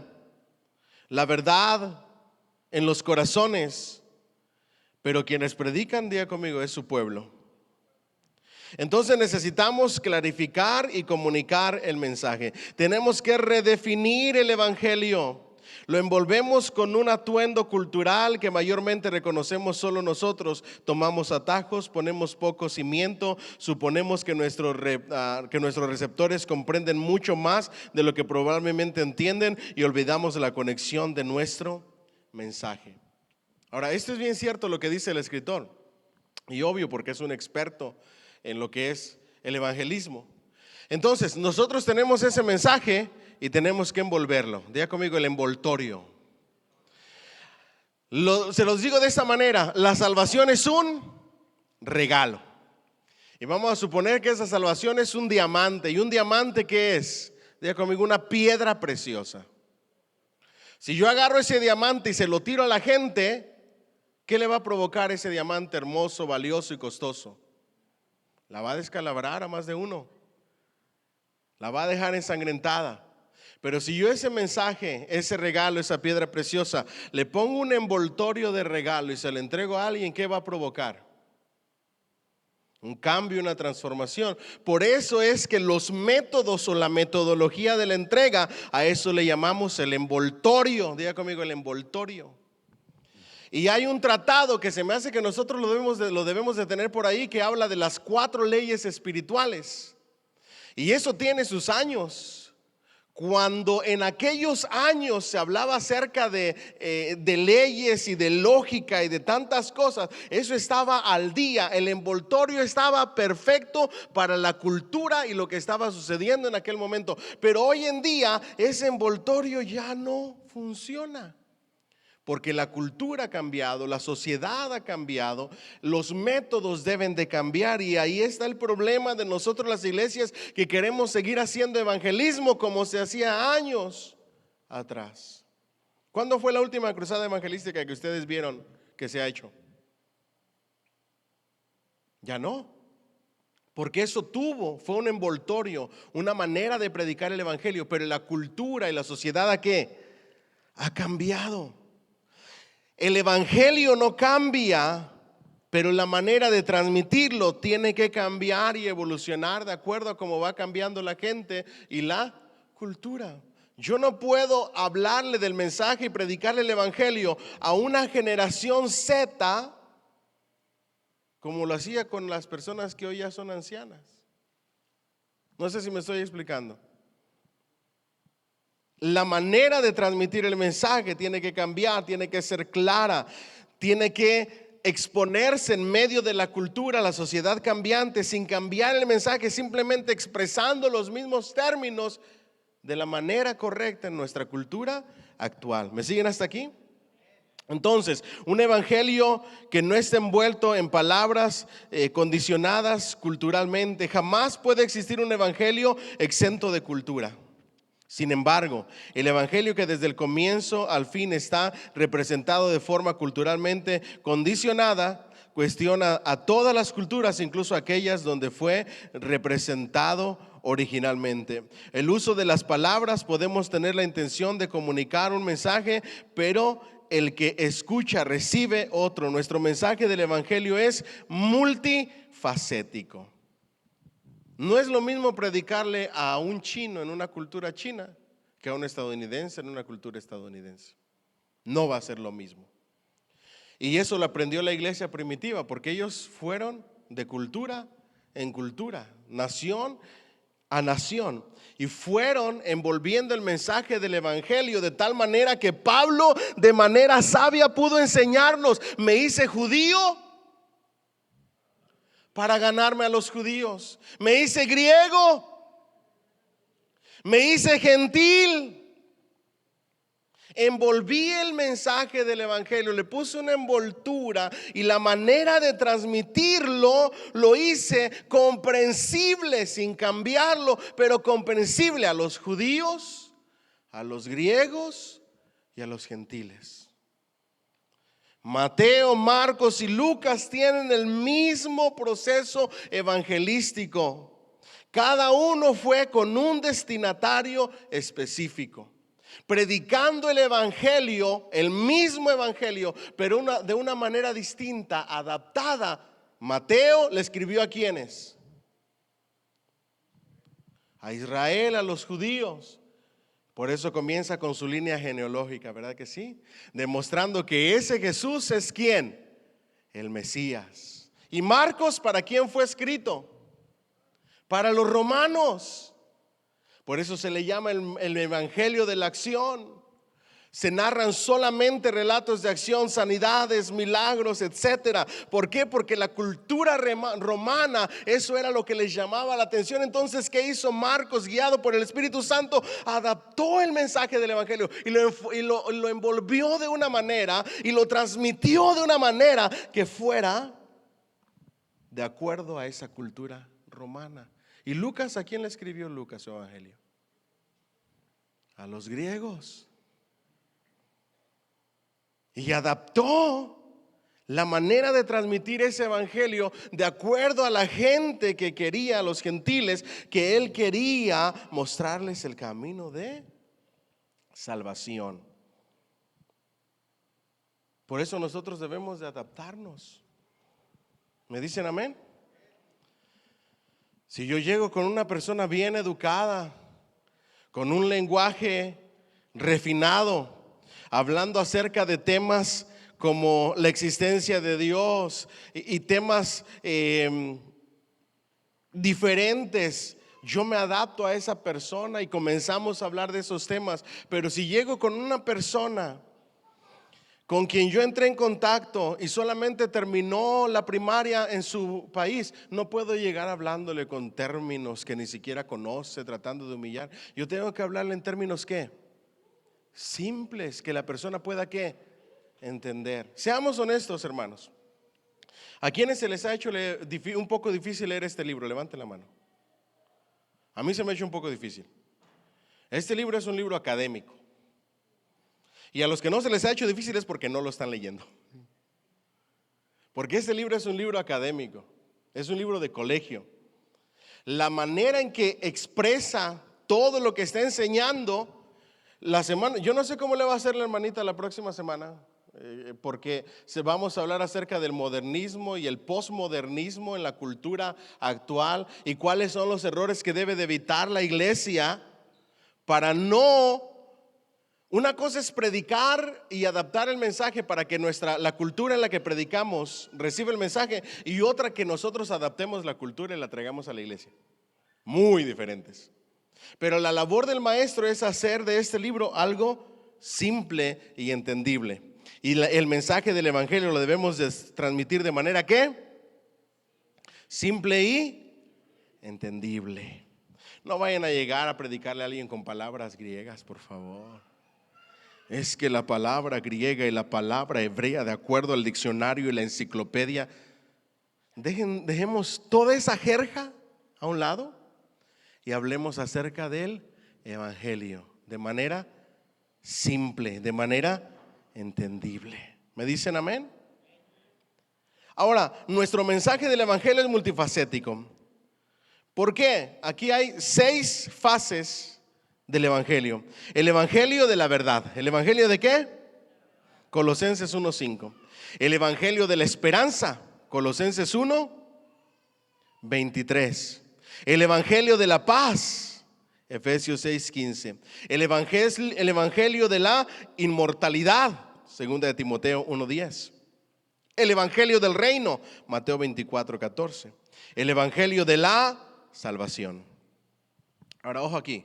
la verdad en los corazones, pero quienes predican, diga conmigo, es su pueblo. Entonces necesitamos clarificar y comunicar el mensaje. Tenemos que redefinir el evangelio. Lo envolvemos con un atuendo cultural que mayormente reconocemos solo nosotros. Tomamos atajos, ponemos poco cimiento, suponemos que nuestros receptores comprenden mucho más de lo que probablemente entienden y olvidamos la conexión de nuestro mensaje. Ahora, esto es bien cierto lo que dice el escritor, y obvio porque es un experto en lo que es el evangelismo. Entonces, nosotros tenemos ese mensaje y tenemos que envolverlo. Diga conmigo, el envoltorio. Se los digo de esta manera: la salvación es un regalo. Y vamos a suponer que esa salvación es un diamante. ¿Y un diamante qué es? Diga conmigo, una piedra preciosa. Si yo agarro ese diamante y se lo tiro a la gente, ¿qué le va a provocar ese diamante hermoso, valioso y costoso? La va a descalabrar a más de uno, la va a dejar ensangrentada. Pero si yo ese mensaje, ese regalo, esa piedra preciosa, le pongo un envoltorio de regalo y se lo entrego a alguien, ¿qué va a provocar? Un cambio, una transformación. Por eso es que los métodos o la metodología de la entrega, a eso le llamamos el envoltorio. Diga conmigo, el envoltorio. Y hay un tratado que se me hace que nosotros lo debemos de tener por ahí, que habla de las 4 leyes espirituales. Y eso tiene sus años. Cuando en aquellos años se hablaba acerca de leyes y de lógica y de tantas cosas, eso estaba al día. El envoltorio estaba perfecto para la cultura y lo que estaba sucediendo en aquel momento. Pero hoy en día ese envoltorio ya no funciona. Porque la cultura ha cambiado, la sociedad ha cambiado, los métodos deben de cambiar, y ahí está el problema de nosotros las iglesias, que queremos seguir haciendo evangelismo como se hacía años atrás. ¿Cuándo fue la última cruzada evangelística que ustedes vieron que se ha hecho? Ya no. Porque eso fue un envoltorio, una manera de predicar el evangelio, pero la cultura y la sociedad ¿a qué? Ha cambiado. El evangelio no cambia, pero la manera de transmitirlo tiene que cambiar y evolucionar de acuerdo a cómo va cambiando la gente y la cultura. Yo no puedo hablarle del mensaje y predicarle el evangelio a una generación Z como lo hacía con las personas que hoy ya son ancianas. No sé si me estoy explicando. La manera de transmitir el mensaje tiene que cambiar, tiene que ser clara, tiene que exponerse en medio de la cultura, la sociedad cambiante, sin cambiar el mensaje, simplemente expresando los mismos términos de la manera correcta en nuestra cultura actual. ¿Me siguen hasta aquí? Entonces, un evangelio que no esté envuelto en palabras condicionadas culturalmente, jamás puede existir un evangelio exento de cultura. Sin embargo, el evangelio que desde el comienzo al fin está representado de forma culturalmente condicionada, cuestiona a todas las culturas, incluso aquellas donde fue representado originalmente. El uso de las palabras, podemos tener la intención de comunicar un mensaje, pero el que escucha recibe otro. Nuestro mensaje del evangelio es multifacético. No es lo mismo predicarle a un chino en una cultura china que a un estadounidense en una cultura estadounidense. No va a ser lo mismo. Y eso lo aprendió la iglesia primitiva, porque ellos fueron de cultura en cultura, nación a nación, y fueron envolviendo el mensaje del evangelio de tal manera que Pablo de manera sabia pudo enseñarnos: me hice judío para ganarme a los judíos, me hice griego, me hice gentil. Envolví el mensaje del evangelio, le puse una envoltura, y la manera de transmitirlo lo hice comprensible, sin cambiarlo, pero comprensible a los judíos, a los griegos y a los gentiles. Mateo, Marcos y Lucas tienen el mismo proceso evangelístico. Cada uno fue con un destinatario específico, predicando el evangelio, el mismo evangelio, pero de una manera distinta, adaptada. Mateo le escribió ¿a quiénes? A Israel, a los judíos. Por eso comienza con su línea genealógica, ¿verdad que sí? Demostrando que ese Jesús es ¿quién? El Mesías. ¿Y Marcos para quién fue escrito? Para los romanos. Por eso se le llama el evangelio de la acción. Se narran solamente relatos de acción, sanidades, milagros, etcétera. ¿Por qué? Porque la cultura romana, eso era lo que les llamaba la atención. Entonces, ¿qué hizo Marcos, guiado por el Espíritu Santo? Adaptó el mensaje del evangelio y lo envolvió de una manera y lo transmitió de una manera que fuera de acuerdo a esa cultura romana. ¿Y Lucas, a quién le escribió Lucas su evangelio? A los griegos. y adaptó la manera de transmitir ese evangelio de acuerdo a la gente que quería, a los gentiles, que él quería mostrarles el camino de salvación. Por eso nosotros debemos de adaptarnos. ¿Me dicen amén? Si yo llego con una persona bien educada, con un lenguaje refinado, hablando acerca de temas como la existencia de Dios y temas diferentes, yo me adapto a esa persona y comenzamos a hablar de esos temas. Pero si llego con una persona con quien yo entré en contacto y solamente terminó la primaria en su país, no puedo llegar hablándole con términos que ni siquiera conoce, tratando de humillar. Yo tengo que hablarle en términos ¿qué? Simples, que la persona pueda ¿qué? Entender. Seamos honestos, hermanos. ¿A quienes se les ha hecho un poco difícil leer este libro? Levanten la mano. A mí se me ha hecho un poco difícil. Este libro es un libro académico. Y a los que no se les ha hecho difícil es porque no lo están leyendo. Porque este libro es un libro académico, es un libro de colegio. La manera en que expresa todo lo que está enseñando la semana, yo no sé cómo le va a hacer la hermanita la próxima semana, porque vamos a hablar acerca del modernismo y el posmodernismo en la cultura actual y cuáles son los errores que debe de evitar la iglesia para no. Una cosa es predicar y adaptar el mensaje para que la cultura en la que predicamos reciba el mensaje, y otra que nosotros adaptemos la cultura y la traigamos a la iglesia. Muy diferentes. Pero la labor del maestro es hacer de este libro algo simple y entendible. Y el mensaje del evangelio lo debemos de transmitir de manera ¿qué? Simple y entendible. No vayan a llegar a predicarle a alguien con palabras griegas, por favor. Es que la palabra griega y la palabra hebrea, de acuerdo al diccionario y la enciclopedia, dejemos toda esa jerga a un lado y hablemos acerca del evangelio de manera simple, de manera entendible. ¿Me dicen amén? Ahora, nuestro mensaje del evangelio es multifacético. ¿Por qué? Aquí hay 6 fases del evangelio. El evangelio de la verdad. ¿El evangelio de qué? Colosenses 1:5. El evangelio de la esperanza. Colosenses 1:23. El evangelio de la paz. Efesios 6:15. El evangelio de la inmortalidad. Segunda de Timoteo 1:10. El evangelio del reino. Mateo 24:14. El evangelio de la salvación. Ahora, ojo aquí.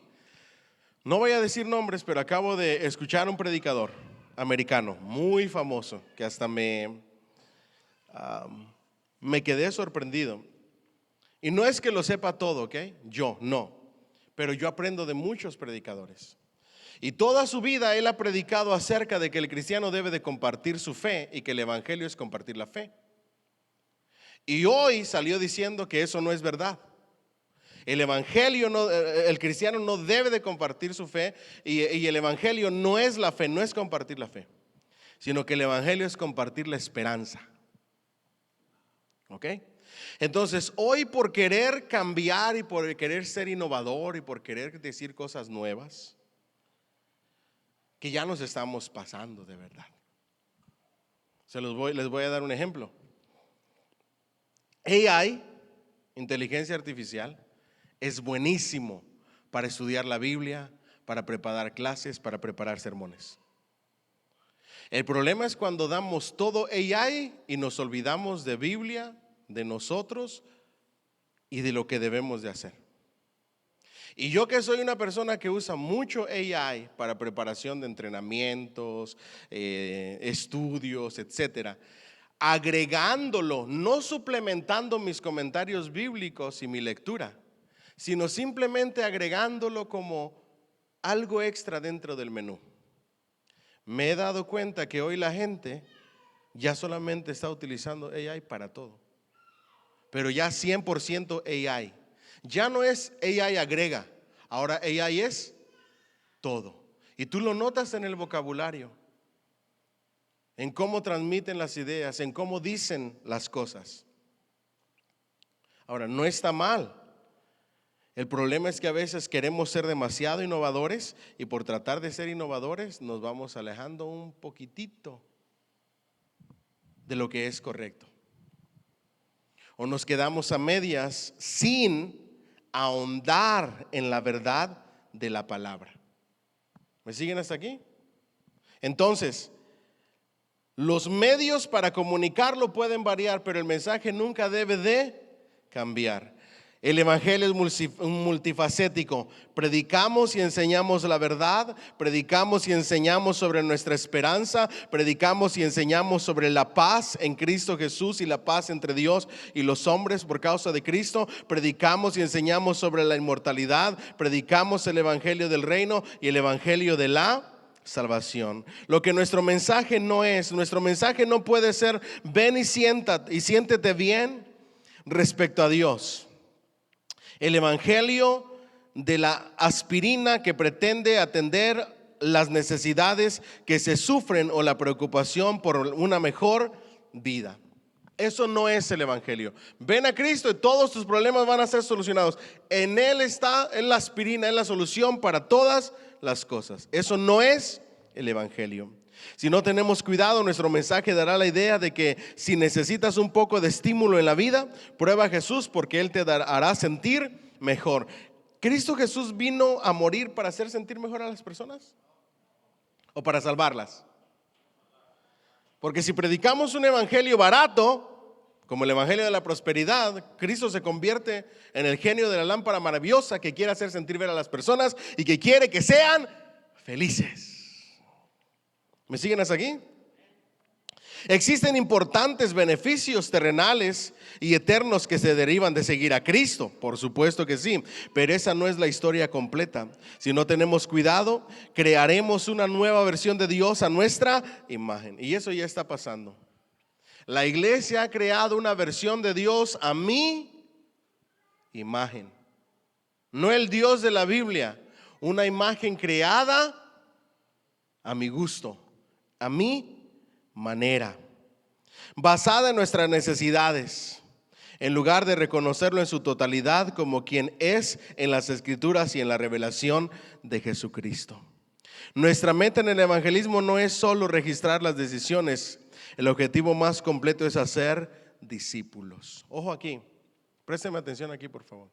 No voy a decir nombres, pero acabo de escuchar a un predicador americano muy famoso que hasta me quedé sorprendido. Y no es que lo sepa todo, ¿ok? Yo no, pero yo aprendo de muchos predicadores. Y toda su vida él ha predicado acerca de que el cristiano debe de compartir su fe y que el evangelio es compartir la fe. Y hoy salió diciendo que eso no es verdad. El cristiano no debe de compartir su fe y el evangelio no es la fe, no es compartir la fe, sino que el evangelio es compartir la esperanza. ¿Ok? Entonces, hoy por querer cambiar y por querer ser innovador y por querer decir cosas nuevas, que ya nos estamos pasando de verdad. Les voy a dar un ejemplo. AI, inteligencia artificial, es buenísimo para estudiar la Biblia, para preparar clases, para preparar sermones. El problema es cuando damos todo AI y nos olvidamos de Biblia, de nosotros y de lo que debemos de hacer. Y yo que soy una persona que usa mucho AI para preparación de entrenamientos, estudios, etcétera, agregándolo, no suplementando mis comentarios bíblicos y mi lectura, sino simplemente agregándolo como algo extra dentro del menú. Me he dado cuenta que hoy la gente ya solamente está utilizando AI para todo, pero ya 100% AI. Ya no es AI agrega, ahora AI es todo. Y tú lo notas en el vocabulario. en cómo transmiten las ideas, en cómo dicen las cosas. Ahora, no está mal. El problema es que a veces queremos ser demasiado innovadores y por tratar de ser innovadores nos vamos alejando un poquitito de lo que es correcto. O nos quedamos a medias sin ahondar en la verdad de la palabra. ¿Me siguen hasta aquí? Entonces, los medios para comunicarlo pueden variar, pero el mensaje nunca debe de cambiar. El evangelio es multifacético. Predicamos y enseñamos la verdad, predicamos y enseñamos sobre nuestra esperanza, predicamos y enseñamos sobre la paz en Cristo Jesús y la paz entre Dios y los hombres por causa de Cristo. Predicamos y enseñamos sobre la inmortalidad, predicamos el evangelio del reino y el evangelio de la salvación. Lo que nuestro mensaje no es, nuestro mensaje no puede ser ven y siéntete bien respecto a Dios. El evangelio de la aspirina que pretende atender las necesidades que se sufren o la preocupación por una mejor vida. Eso no es el evangelio. Ven a Cristo y todos tus problemas van a ser solucionados. En Él está, en la aspirina, en la solución para todas las cosas. Eso no es el evangelio. Si no tenemos cuidado, nuestro mensaje dará la idea de que si necesitas un poco de estímulo en la vida, prueba a Jesús porque Él te hará sentir mejor. ¿Cristo Jesús vino a morir para hacer sentir mejor a las personas? ¿O para salvarlas? Porque si predicamos un evangelio barato, como el evangelio de la prosperidad, Cristo se convierte en el genio de la lámpara maravillosa que quiere hacer sentir ver a las personas y que quiere que sean felices. ¿Me siguen hasta aquí? Existen importantes beneficios terrenales y eternos que se derivan de seguir a Cristo, por supuesto que sí, pero esa no es la historia completa. Si no tenemos cuidado, crearemos una nueva versión de Dios a nuestra imagen, y eso ya está pasando. La iglesia ha creado una versión de Dios a mi imagen, no el Dios de la Biblia, una imagen creada a mi gusto, a mi manera, basada en nuestras necesidades, en lugar de reconocerlo en su totalidad como quien es en las Escrituras y en la revelación de Jesucristo. Nuestra meta en el evangelismo no es solo registrar las decisiones. El objetivo más completo es hacer discípulos. Ojo aquí, présteme atención aquí por favor.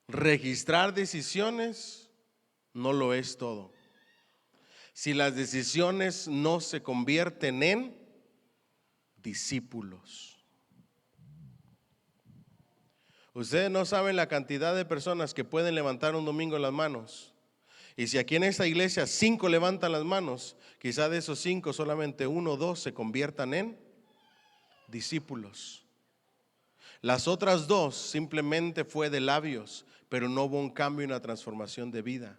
Registrar decisiones no lo es todo. Si las decisiones no se convierten en discípulos. Ustedes no saben la cantidad de personas que pueden levantar un domingo las manos. Y si aquí en esta iglesia 5 levantan las manos, quizá de esos 5 solamente 1 o 2 se conviertan en discípulos. Las otras 2 simplemente fue de labios, pero no hubo un cambio y una transformación de vida.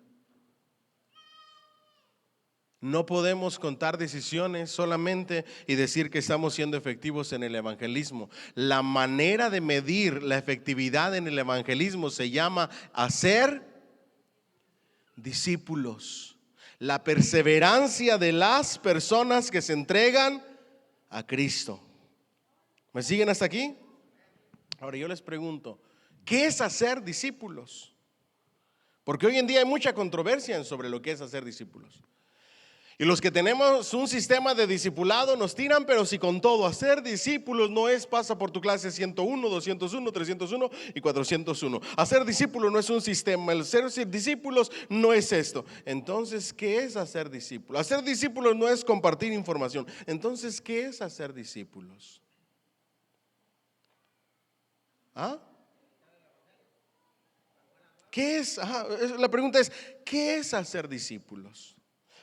No podemos contar decisiones solamente y decir que estamos siendo efectivos en el evangelismo. La manera de medir la efectividad en el evangelismo se llama hacer discípulos. La perseverancia de las personas que se entregan a Cristo. ¿Me siguen hasta aquí? Ahora yo les pregunto, ¿qué es hacer discípulos? Porque hoy en día hay mucha controversia sobre lo que es hacer discípulos. Y los que tenemos un sistema de discipulado nos tiran, pero si con todo, hacer discípulos no es pasa por tu clase 101, 201, 301 y 401. Hacer discípulos no es un sistema, el ser discípulos no es esto. Entonces, ¿qué es hacer discípulos? Hacer discípulos no es compartir información. Entonces, ¿qué es hacer discípulos? ¿Ah? ¿Qué es? La pregunta es, ¿qué es hacer discípulos?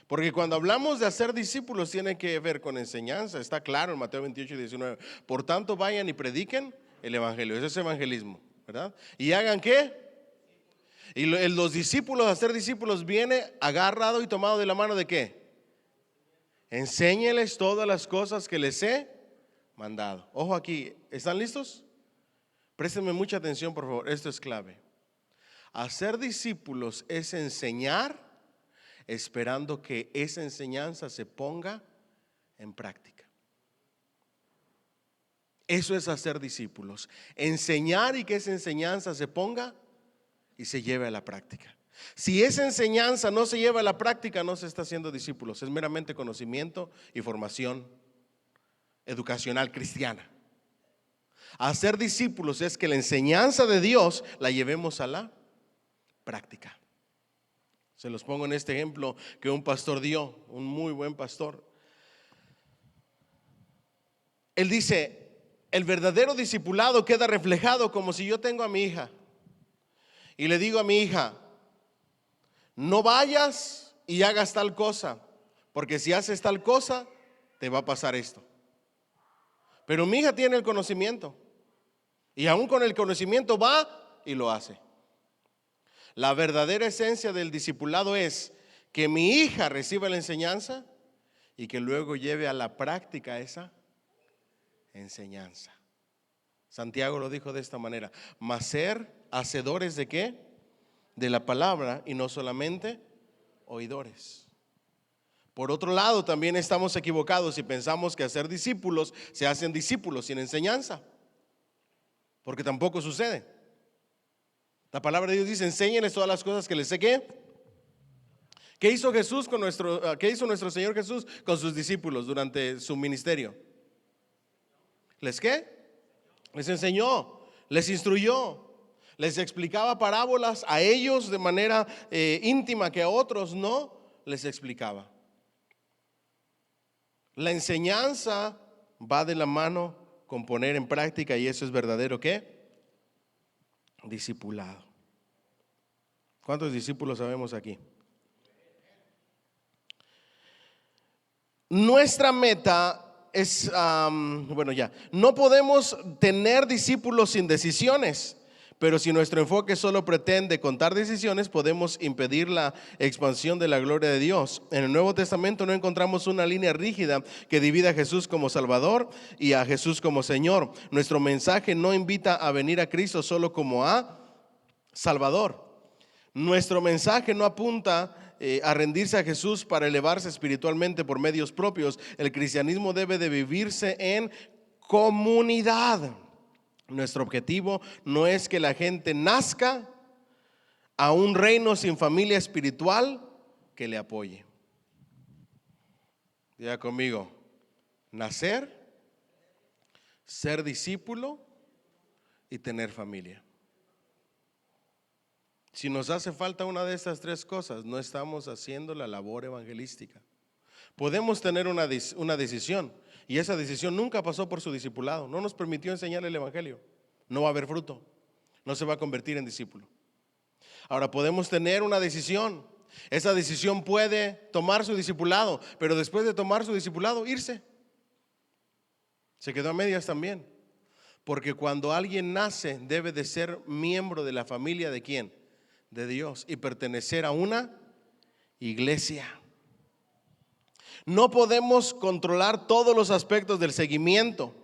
Porque cuando hablamos de hacer discípulos tiene que ver con enseñanza, está claro en Mateo 28 y 19. Por tanto, vayan y prediquen el evangelio, eso es evangelismo, ¿verdad? ¿Y hagan qué? Y los discípulos, hacer discípulos viene agarrado y tomado de la mano de qué? Enséñeles todas las cosas que les he mandado. Ojo aquí, ¿están listos? Préstenme mucha atención por favor, esto es clave. Hacer discípulos es enseñar esperando que esa enseñanza se ponga en práctica. Eso es hacer discípulos, enseñar y que esa enseñanza se ponga y se lleve a la práctica. Si esa enseñanza no se lleva a la práctica, no se está haciendo discípulos, es meramente conocimiento y formación educacional cristiana. Hacer discípulos es que la enseñanza de Dios la llevemos a la práctica. Se los pongo en este ejemplo que un pastor dio, un muy buen pastor. Él dice: el verdadero discipulado queda reflejado como si yo tengo a mi hija y le digo a mi hija: no vayas y hagas tal cosa, porque si haces tal cosa te va a pasar esto. Pero mi hija tiene el conocimiento y aún con el conocimiento va y lo hace. La verdadera esencia del discipulado es que mi hija reciba la enseñanza y que luego lleve a la práctica esa enseñanza. Santiago lo dijo de esta manera: mas ser hacedores de ¿qué? De la palabra y no solamente oidores. Por otro lado, también estamos equivocados y pensamos que hacer discípulos se hacen discípulos sin enseñanza, porque tampoco sucede. La palabra de Dios dice: enséñenles todas las cosas que les sé. ¿Qué hizo Jesús qué hizo nuestro Señor Jesús con sus discípulos durante su ministerio? ¿Les qué? Les enseñó, les instruyó, les explicaba parábolas a ellos de manera íntima, que a otros no les explicaba. La enseñanza va de la mano con poner en práctica, y eso es verdadero ¿qué? Discipulado. ¿Cuántos discípulos sabemos aquí? Nuestra meta es, no podemos tener discípulos sin decisiones, pero si nuestro enfoque solo pretende contar decisiones, podemos impedir la expansión de la gloria de Dios. En el Nuevo Testamento no encontramos una línea rígida que divida a Jesús como Salvador y a Jesús como Señor. Nuestro mensaje no invita a venir a Cristo solo como a Salvador. Nuestro mensaje no apunta a rendirse a Jesús para elevarse espiritualmente por medios propios. El cristianismo debe de vivirse en comunidad. Nuestro objetivo no es que la gente nazca a un reino sin familia espiritual que le apoye. Diga conmigo: nacer, ser discípulo y tener familia. Si nos hace falta una de estas tres cosas, no estamos haciendo la labor evangelística. Podemos tener una decisión, y esa decisión nunca pasó por su discipulado, no nos permitió enseñar el evangelio. No va a haber fruto, no se va a convertir en discípulo. Ahora podemos tener una decisión, esa decisión puede tomar su discipulado, pero después de tomar su discipulado, irse. Se quedó a medias también, porque cuando alguien nace debe de ser miembro de la familia ¿de quién? De Dios, y pertenecer a una iglesia. No podemos controlar todos los aspectos del seguimiento.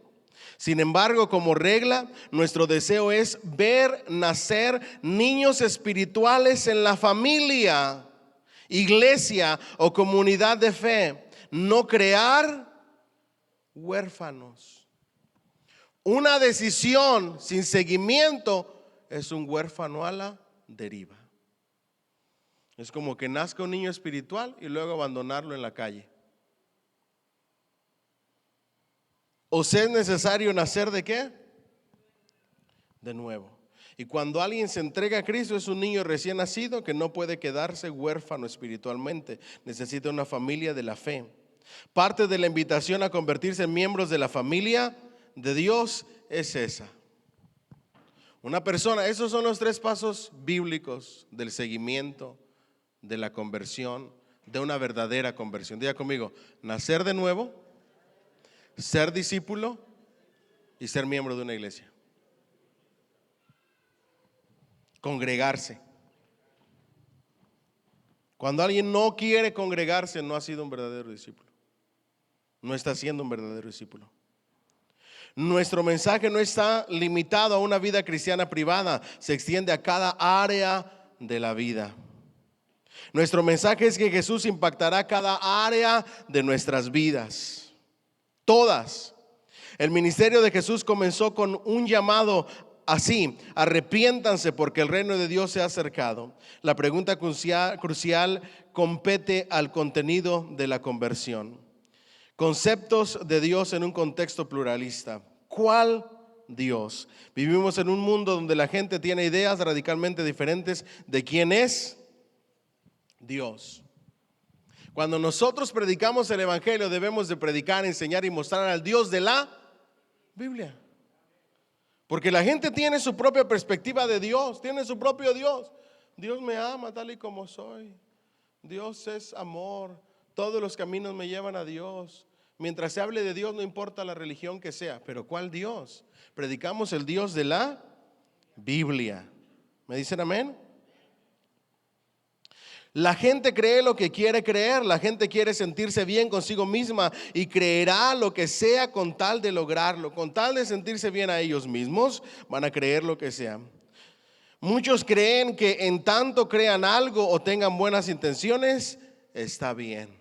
Sin embargo, como regla, nuestro deseo es ver nacer niños espirituales en la familia, iglesia o comunidad de fe, no crear huérfanos. Una decisión sin seguimiento es un huérfano a la deriva. Es como que nazca un niño espiritual y luego abandonarlo en la calle. ¿O sea, es necesario nacer de qué? De nuevo. Y cuando alguien se entrega a Cristo, es un niño recién nacido que no puede quedarse huérfano espiritualmente. Necesita una familia de la fe. Parte de la invitación a convertirse en miembros de la familia de Dios es esa. Una persona, esos son los tres pasos bíblicos del seguimiento, de la conversión, de una verdadera conversión. Diga conmigo: nacer de nuevo, ser discípulo y ser miembro de una iglesia. Congregarse. Cuando alguien no quiere congregarse, no ha sido un verdadero discípulo. No está siendo un verdadero discípulo. Nuestro mensaje no está limitado a una vida cristiana privada, se extiende a cada área de la vida. Nuestro mensaje es que Jesús impactará cada área de nuestras vidas, todas. El ministerio de Jesús comenzó con un llamado así: arrepiéntanse porque el reino de Dios se ha acercado. La pregunta crucial compete al contenido de la conversión. Conceptos de Dios en un contexto pluralista. ¿Cuál Dios? Vivimos en un mundo donde la gente tiene ideas radicalmente diferentes de quién es Dios. Cuando nosotros predicamos el evangelio, debemos de predicar, enseñar y mostrar al Dios de la Biblia. Porque la gente tiene su propia perspectiva de Dios, tiene su propio Dios. Dios me ama tal y como soy. Dios es amor. Todos los caminos me llevan a Dios. Mientras se hable de Dios, no importa la religión que sea. Pero ¿cuál Dios? Predicamos el Dios de la Biblia. ¿Me dicen amén? La gente cree lo que quiere creer, la gente quiere sentirse bien consigo misma y creerá lo que sea con tal de lograrlo, con tal de sentirse bien a ellos mismos, van a creer lo que sea. Muchos creen que en tanto crean algo o tengan buenas intenciones, está bien.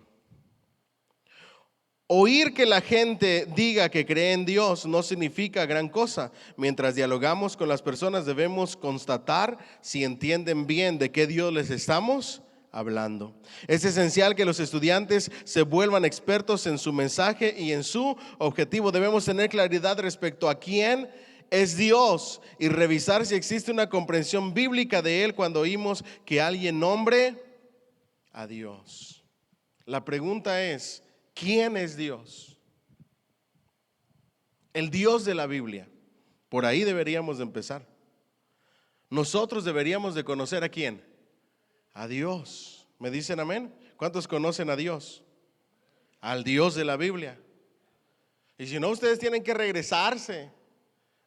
Oír que la gente diga que cree en Dios no significa gran cosa. Mientras dialogamos con las personas, debemos constatar si entienden bien de qué Dios les estamos hablando. Es esencial que los estudiantes se vuelvan expertos en su mensaje y en su objetivo. Debemos tener claridad respecto a quién es Dios y revisar si existe una comprensión bíblica de Él cuando oímos que alguien nombre a Dios. La pregunta es: ¿quién es Dios? El Dios de la Biblia. Por ahí deberíamos de empezar. Nosotros deberíamos de conocer ¿a quién? A Dios. ¿Me dicen amén? ¿Cuántos conocen a Dios? Al Dios de la Biblia. Y si no, ustedes tienen que regresarse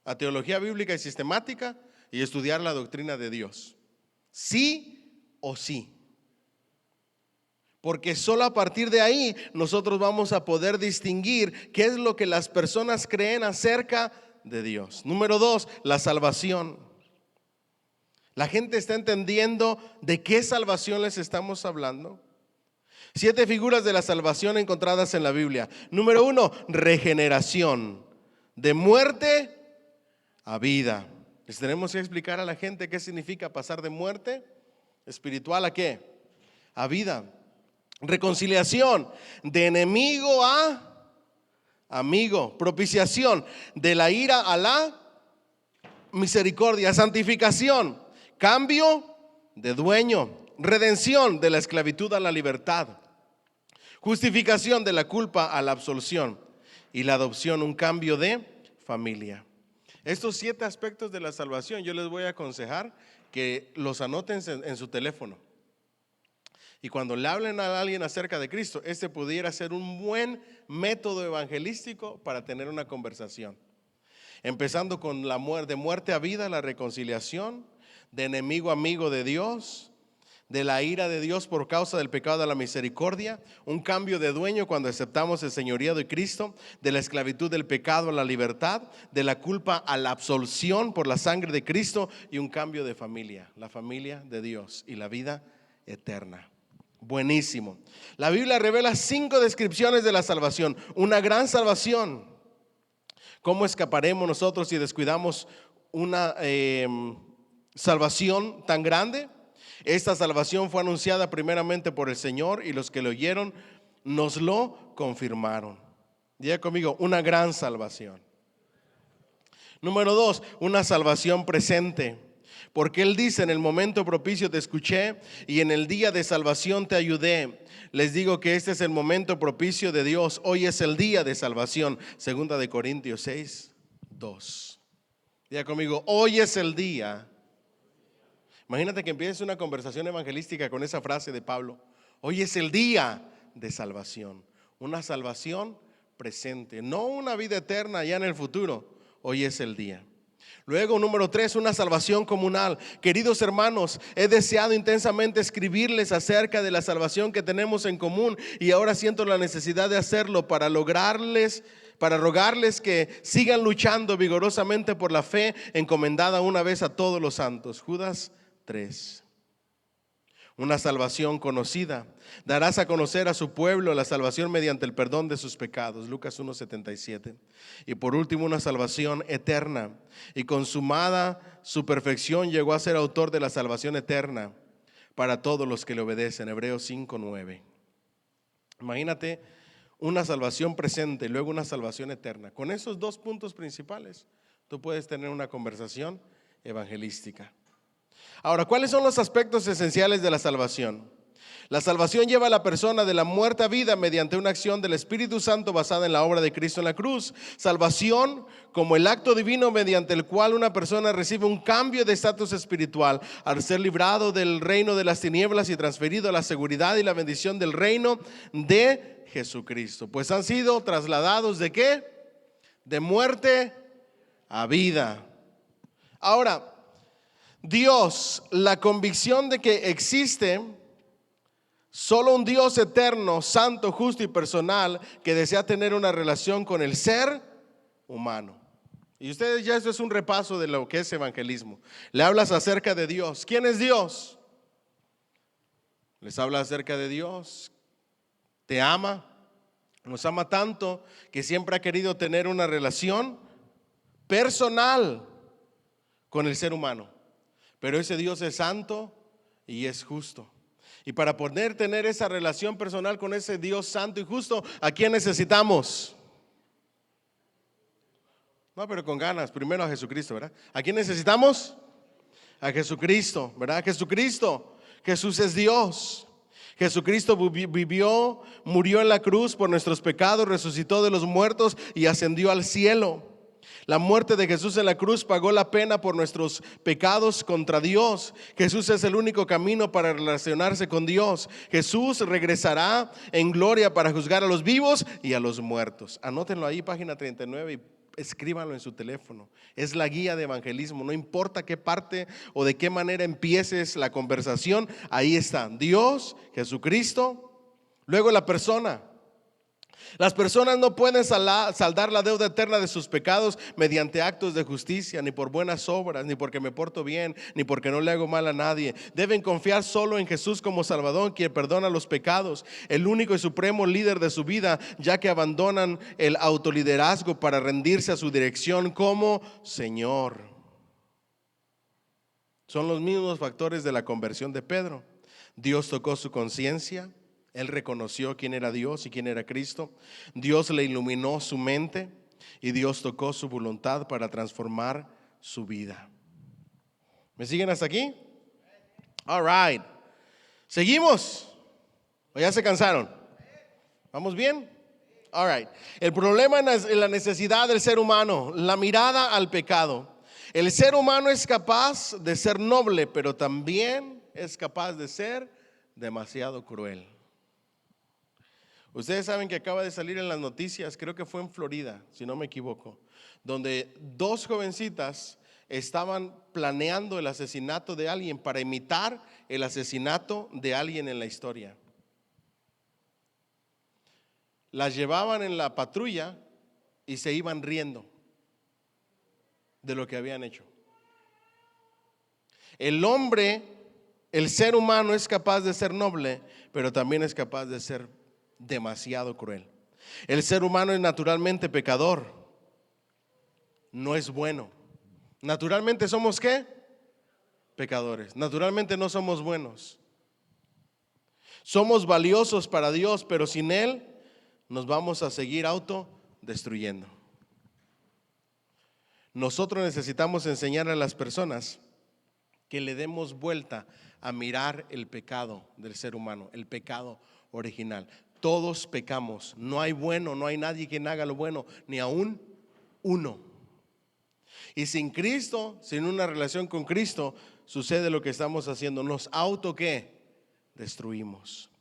a teología bíblica y sistemática y estudiar la doctrina de Dios. Sí o sí. Porque solo a partir de ahí nosotros vamos a poder distinguir qué es lo que las personas creen acerca de Dios. Número 2, la salvación. La gente está entendiendo de qué salvación les estamos hablando. 7 figuras de la salvación encontradas en la Biblia. Número 1, regeneración. De muerte a vida. Les tenemos que explicar a la gente qué significa pasar de muerte espiritual a qué? A vida. Reconciliación. De enemigo a amigo. Propiciación. De la ira a la misericordia. Santificación. Cambio de dueño. Redención, de la esclavitud a la libertad. Justificación, de la culpa a la absolución. Y la adopción, un cambio de familia. Estos 7 aspectos de la salvación yo les voy a aconsejar que los anoten en su teléfono. Y cuando le hablen a alguien acerca de Cristo, este pudiera ser un buen método evangelístico para tener una conversación. Empezando con de muerte a vida, la reconciliación. De enemigo a amigo de Dios, de la ira de Dios por causa del pecado a la misericordia, un cambio de dueño cuando aceptamos el señorío de Cristo, de la esclavitud del pecado a la libertad, de la culpa a la absolución por la sangre de Cristo y un cambio de familia, la familia de Dios y la vida eterna. Buenísimo. La Biblia revela 5 descripciones de la salvación, una gran salvación. ¿Cómo escaparemos nosotros si descuidamos una salvación tan grande? Esta salvación fue anunciada primeramente por el Señor y los que lo oyeron nos lo confirmaron. Diga conmigo, una gran salvación. Número 2, una salvación presente. Porque Él dice: en el momento propicio te escuché y en el día de salvación te ayudé. Les digo que este es el momento propicio de Dios. Hoy es el día de salvación. Segunda de Corintios 6, 2. Diga conmigo, hoy es el día. Imagínate que empieces una conversación evangelística con esa frase de Pablo. Hoy es el día de salvación. Una salvación presente, no una vida eterna ya en el futuro. Hoy es el día. Luego, número 3, una salvación comunal. Queridos hermanos, he deseado intensamente escribirles acerca de la salvación que tenemos en común y ahora siento la necesidad de hacerlo para rogarles que sigan luchando vigorosamente por la fe encomendada una vez a todos los santos. Judas 3. una salvación conocida. Darás a conocer a su pueblo la salvación mediante el perdón de sus pecados. Lucas 1:77. Y por último, una salvación eterna. Y consumada su perfección, llegó a ser autor de la salvación eterna para todos los que le obedecen. Hebreos 5:9. Imagínate una salvación presente y luego una salvación eterna. Con esos dos puntos principales, tú puedes tener una conversación evangelística. Ahora, ¿cuáles son los aspectos esenciales de la salvación? La salvación lleva a la persona de la muerte a vida mediante una acción del Espíritu Santo basada en la obra de Cristo en la cruz. Salvación como el acto divino mediante el cual una persona recibe un cambio de estatus espiritual al ser librado del reino de las tinieblas y transferido a la seguridad y la bendición del reino de Jesucristo. Pues han sido trasladados ¿de qué? De muerte a vida. Ahora, Dios, la convicción de que existe solo un Dios eterno, santo, justo y personal que desea tener una relación con el ser humano. Y ustedes ya esto es un repaso de lo que es evangelismo. Le hablas acerca de Dios. ¿Quién es Dios? Les habla acerca de Dios. Te ama. Nos ama tanto que siempre ha querido tener una relación personal con el ser humano. Pero ese Dios es santo y es justo. Y para poder tener esa relación personal con ese Dios santo y justo, ¿a quién necesitamos? No, pero con ganas, primero a Jesucristo, ¿verdad? ¿A quién necesitamos? A Jesucristo, ¿verdad? Jesucristo, Jesús es Dios. Jesucristo vivió, murió en la cruz por nuestros pecados, resucitó de los muertos y ascendió al cielo. La muerte de Jesús en la cruz pagó la pena por nuestros pecados contra Dios. Jesús es el único camino para relacionarse con Dios. Jesús regresará en gloria para juzgar a los vivos y a los muertos. Anótenlo ahí, página 39, y escríbanlo en su teléfono. Es la guía de evangelismo. No importa qué parte o de qué manera empieces la conversación, ahí está Dios, Jesucristo, luego la persona. Las personas no pueden saldar la deuda eterna de sus pecados mediante actos de justicia, ni por buenas obras, ni porque me porto bien, ni porque no le hago mal a nadie. Deben confiar solo en Jesús como Salvador, quien perdona los pecados, el único y supremo líder de su vida, ya que abandonan el autoliderazgo para rendirse a su dirección como Señor. Son los mismos factores de la conversión de Pedro. Dios tocó su conciencia. Él reconoció quién era Dios y quién era Cristo. Dios le iluminó su mente y Dios tocó su voluntad para transformar su vida. ¿Me siguen hasta aquí? All right. ¿Seguimos? ¿O ya se cansaron? ¿Vamos bien? All right. El problema es la necesidad del ser humano, la mirada al pecado. El ser humano es capaz de ser noble, pero también es capaz de ser demasiado cruel. Ustedes saben que acaba de salir en las noticias, creo que fue en Florida, si no me equivoco, donde dos jovencitas estaban planeando el asesinato de alguien para imitar el asesinato de alguien en la historia. Las llevaban en la patrulla y se iban riendo de lo que habían hecho. El hombre, el ser humano es capaz de ser noble, pero también es capaz de ser demasiado cruel. El ser humano es naturalmente pecador, no es bueno. Naturalmente somos ¿qué? Pecadores. Naturalmente no somos buenos. Somos valiosos para Dios, pero sin Él nos vamos a seguir autodestruyendo. Nosotros necesitamos enseñar a las personas que le demos vuelta a mirar el pecado del ser humano, el pecado original. Todos pecamos, no hay bueno, no hay nadie quien haga lo bueno, ni aún uno. Y sin Cristo, sin una relación con Cristo, sucede lo que estamos haciendo, nos destruimos.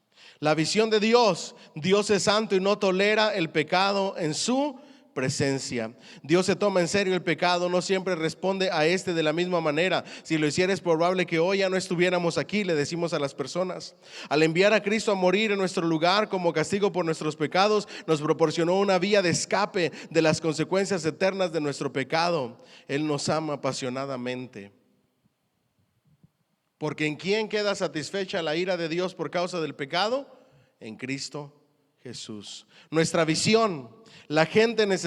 La visión de Dios, Dios es santo y no tolera el pecado en su presencia. Dios se toma en serio el pecado, no siempre responde a este de la misma manera. Si lo hiciera es probable que hoy ya no estuviéramos aquí, le decimos a las personas. Al enviar a Cristo a morir en nuestro lugar como castigo por nuestros pecados, nos proporcionó una vía de escape de las consecuencias eternas de nuestro pecado. Él nos ama apasionadamente. Porque ¿en quién queda satisfecha la ira de Dios por causa del pecado? En Cristo Jesús. Nuestra visión, la gente la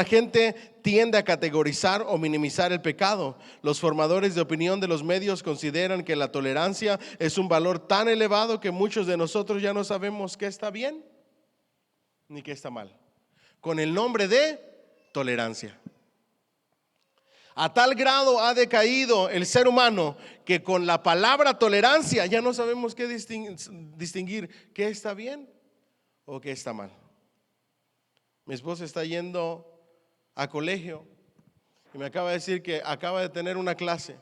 gente tiende a categorizar o minimizar el pecado. Los formadores de opinión de los medios consideran que la tolerancia es un valor tan elevado que muchos de nosotros ya no sabemos qué está bien ni qué está mal, con el nombre de tolerancia. A tal grado ha decaído el ser humano que con la palabra tolerancia ya no sabemos qué distinguir qué está bien o qué está mal. Mi esposa está yendo a colegio y me acaba de decir que acaba de tener una clase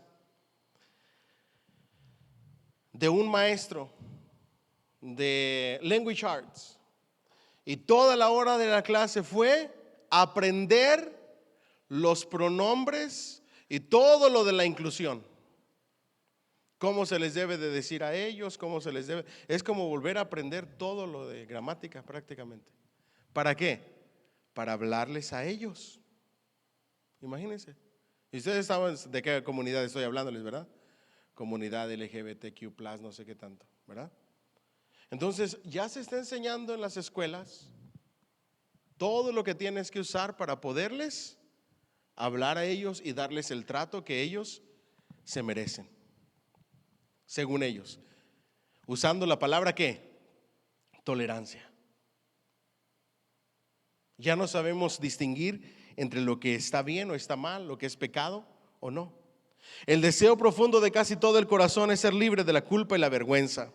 de un maestro de Language Arts y toda la hora de la clase fue aprender los pronombres y todo lo de la inclusión. Cómo se les debe de decir a ellos, cómo se les debe. Es como volver a aprender todo lo de gramática prácticamente. ¿Para qué? Para hablarles a ellos. Imagínense. Y ustedes saben de qué comunidad estoy hablándoles, ¿verdad? Comunidad LGBTQ+, no sé qué tanto, ¿verdad? Entonces ya se está enseñando en las escuelas todo lo que tienes que usar para poderles hablar a ellos y darles el trato que ellos se merecen, según ellos, usando la palabra ¿qué? Tolerancia. Ya no sabemos distinguir entre lo que está bien o está mal, lo que es pecado o no. El deseo profundo de casi todo el corazón es ser libre de la culpa y la vergüenza.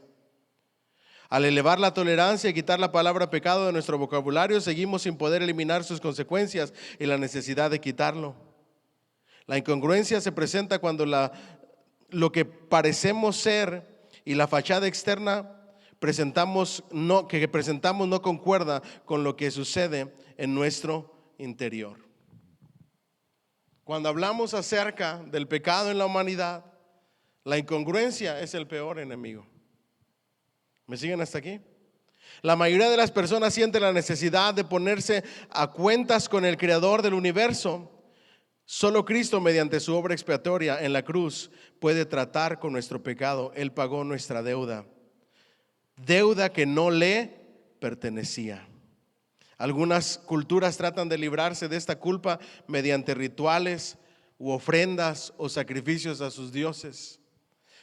Al elevar la tolerancia y quitar la palabra pecado de nuestro vocabulario, seguimos sin poder eliminar sus consecuencias y la necesidad de quitarlo. La incongruencia se presenta cuando lo que parecemos ser y la fachada externa que presentamos no concuerda con lo que sucede en nuestro interior. Cuando hablamos acerca del pecado en la humanidad, la incongruencia es el peor enemigo. ¿Me siguen hasta aquí? La mayoría de las personas sienten la necesidad de ponerse a cuentas con el Creador del universo. Solo Cristo, mediante su obra expiatoria en la cruz, puede tratar con nuestro pecado. Él pagó nuestra deuda que no le pertenecía. Algunas culturas tratan de librarse de esta culpa mediante rituales u ofrendas o sacrificios a sus dioses.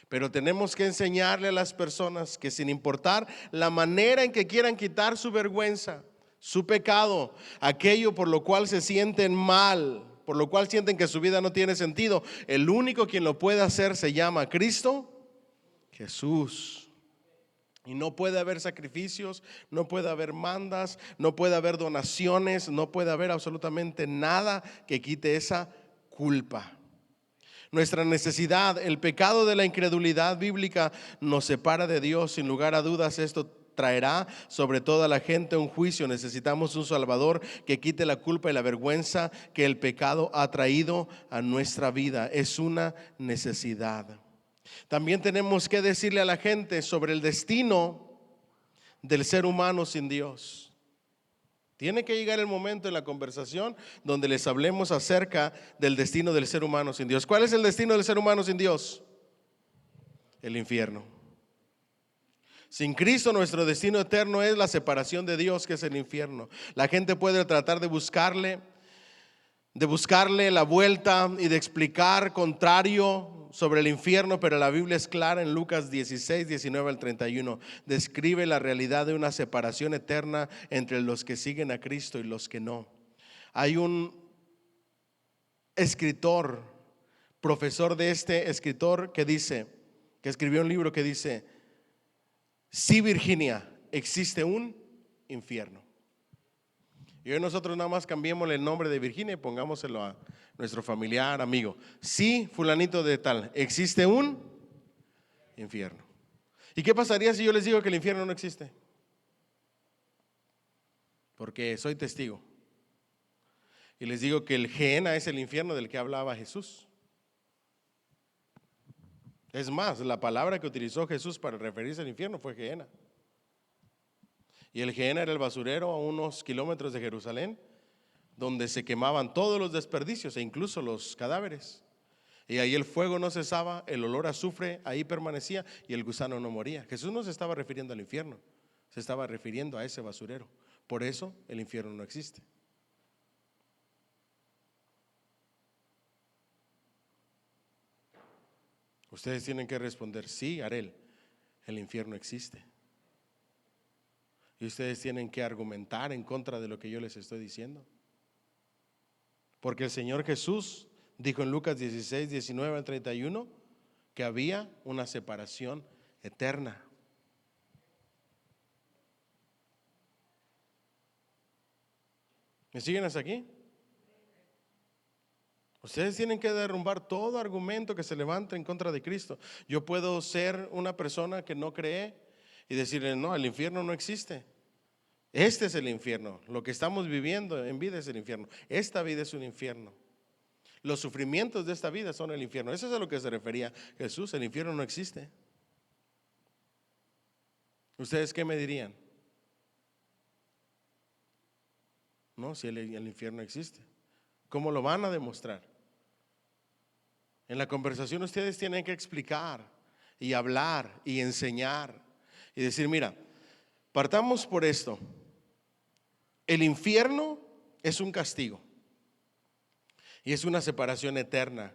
Pero tenemos que enseñarle a las personas que sin importar la manera en que quieran quitar su vergüenza, su pecado, aquello por lo cual se sienten mal, por lo cual sienten que su vida no tiene sentido, el único quien lo puede hacer se llama Cristo Jesús. Y no puede haber sacrificios, no puede haber mandas, no puede haber donaciones, no puede haber absolutamente nada que quite esa culpa. Nuestra necesidad, el pecado de la incredulidad bíblica nos separa de Dios. Sin lugar a dudas, esto traerá sobre toda la gente un juicio. Necesitamos un Salvador que quite la culpa y la vergüenza que el pecado ha traído a nuestra vida. Es una necesidad. También tenemos que decirle a la gente sobre el destino del ser humano sin Dios. Tiene que llegar el momento en la conversación donde les hablemos acerca del destino del ser humano sin Dios. ¿Cuál es el destino del ser humano sin Dios? El infierno. Sin Cristo, nuestro destino eterno es la separación de Dios, que es el infierno. La gente puede tratar de buscarle la vuelta y de explicar contrario sobre el infierno, pero la Biblia es clara en Lucas 16, 19 al 31. Describe la realidad de una separación eterna entre los que siguen a Cristo y los que no. Hay un escritor, profesor de este escritor, que escribió un libro que dice: sí, Virginia, existe un infierno. Y hoy nosotros nada más cambiémosle el nombre de Virginia y pongámoselo a nuestro familiar, amigo. Sí, fulanito de tal, existe un infierno. ¿Y qué pasaría si yo les digo que el infierno no existe? Porque soy testigo. Y les digo que el Gehenna es el infierno del que hablaba Jesús. Es más, la palabra que utilizó Jesús para referirse al infierno fue Gehenna. Y el Gehenna era el basurero a unos kilómetros de Jerusalén, donde se quemaban todos los desperdicios e incluso los cadáveres. Y ahí el fuego no cesaba, el olor a azufre ahí permanecía y el gusano no moría. Jesús no se estaba refiriendo al infierno, se estaba refiriendo a ese basurero. Por eso el infierno no existe. Ustedes tienen que responder: sí, Arel, el infierno existe. Y ustedes tienen que argumentar en contra de lo que yo les estoy diciendo. Porque el Señor Jesús dijo en Lucas 16, 19 al 31 que había una separación eterna. ¿Me siguen hasta aquí? Ustedes tienen que derrumbar todo argumento que se levante en contra de Cristo. Yo puedo ser una persona que no cree y decirle: no, el infierno no existe. Este es el infierno. Lo que estamos viviendo en vida es el infierno. Esta vida es un infierno. Los sufrimientos de esta vida son el infierno. Eso es a lo que se refería Jesús. El infierno no existe. ¿Ustedes qué me dirían? No, si el infierno existe. ¿Cómo lo van a demostrar? En la conversación ustedes tienen que explicar y hablar y enseñar y decir: mira, partamos por esto. El infierno es un castigo y es una separación eterna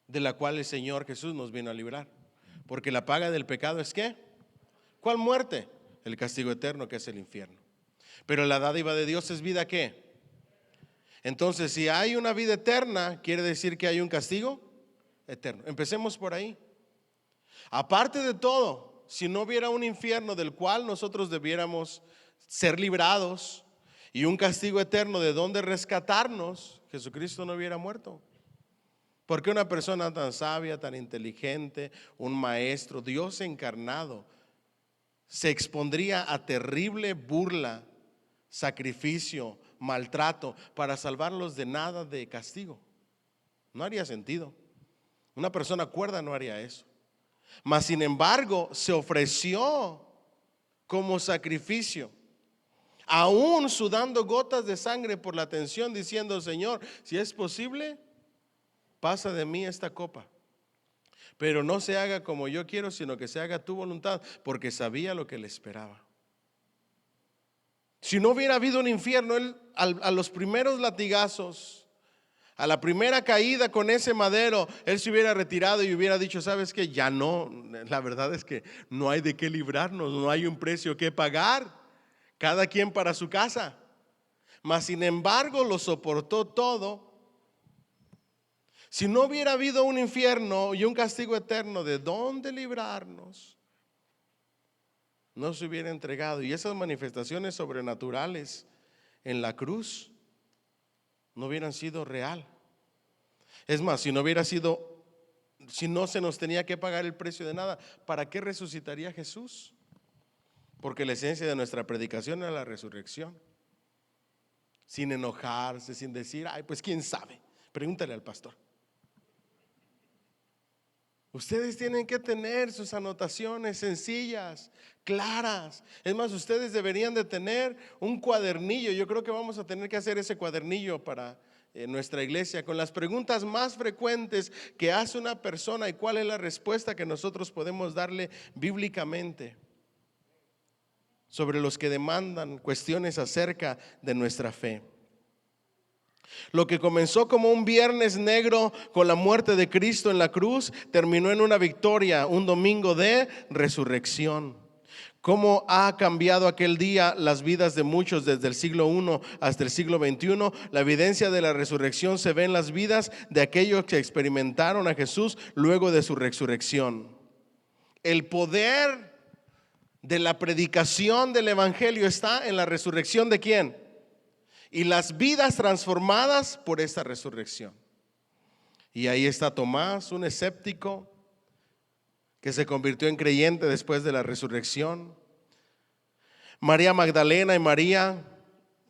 de la cual el Señor Jesús nos vino a librar. Porque la paga del pecado es ¿qué? ¿Cuál muerte? El castigo eterno, que es el infierno. Pero la dádiva de Dios es vida ¿qué? Entonces, si hay una vida eterna, quiere decir que hay un castigo eterno. Empecemos por ahí. Aparte de todo, si no hubiera un infierno del cual nosotros debiéramos ser librados y un castigo eterno de donde rescatarnos, Jesucristo no hubiera muerto. Porque una persona tan sabia, tan inteligente, un maestro, Dios encarnado, se expondría a terrible burla, sacrificio, maltrato para salvarlos de nada de castigo? No haría sentido. Una persona cuerda no haría eso. Mas sin embargo se ofreció como sacrificio, aún sudando gotas de sangre por la atención, diciendo: Señor, si es posible, pasa de mí esta copa, pero no se haga como yo quiero, sino que se haga tu voluntad, porque sabía lo que le esperaba. Si no hubiera habido un infierno, él a los primeros latigazos, a la primera caída con ese madero, él se hubiera retirado y hubiera dicho: ¿sabes qué? Ya no, la verdad es que no hay de qué librarnos, no hay un precio que pagar, cada quien para su casa. Mas sin embargo lo soportó todo. Si no hubiera habido un infierno y un castigo eterno de dónde librarnos, no se hubiera entregado. Y esas manifestaciones sobrenaturales en la cruz no hubieran sido real. Es más, si no se nos tenía que pagar el precio de nada, ¿para qué resucitaría Jesús? Porque la esencia de nuestra predicación era la resurrección. Sin enojarse, sin decir: ay, pues quién sabe, pregúntale al pastor. Ustedes tienen que tener sus anotaciones sencillas, claras. Es más, ustedes deberían de tener un cuadernillo. Yo creo que vamos a tener que hacer ese cuadernillo para nuestra iglesia, con las preguntas más frecuentes que hace una persona y cuál es la respuesta que nosotros podemos darle bíblicamente sobre los que demandan cuestiones acerca de nuestra fe. Lo que comenzó como un viernes negro con la muerte de Cristo en la cruz, terminó en una victoria, un domingo de resurrección. ¿Cómo ha cambiado aquel día las vidas de muchos desde el siglo I hasta el siglo XXI? La evidencia de la resurrección se ve en las vidas de aquellos que experimentaron a Jesús luego de su resurrección. El poder de la predicación del evangelio está en la resurrección ¿de quién? Y las vidas transformadas por esta resurrección. Y ahí está Tomás, un escéptico que se convirtió en creyente después de la resurrección. María Magdalena y María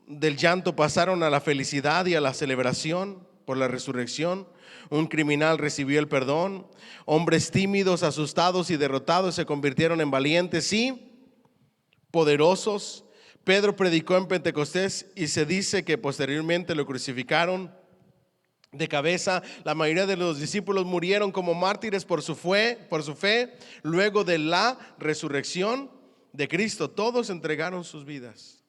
del llanto pasaron a la felicidad y a la celebración por la resurrección. Un criminal recibió el perdón. Hombres tímidos, asustados y derrotados se convirtieron en valientes y poderosos. Pedro predicó en Pentecostés y se dice que posteriormente lo crucificaron de cabeza. La mayoría de los discípulos murieron como mártires por su fe. Luego de la resurrección de Cristo, todos entregaron sus vidas.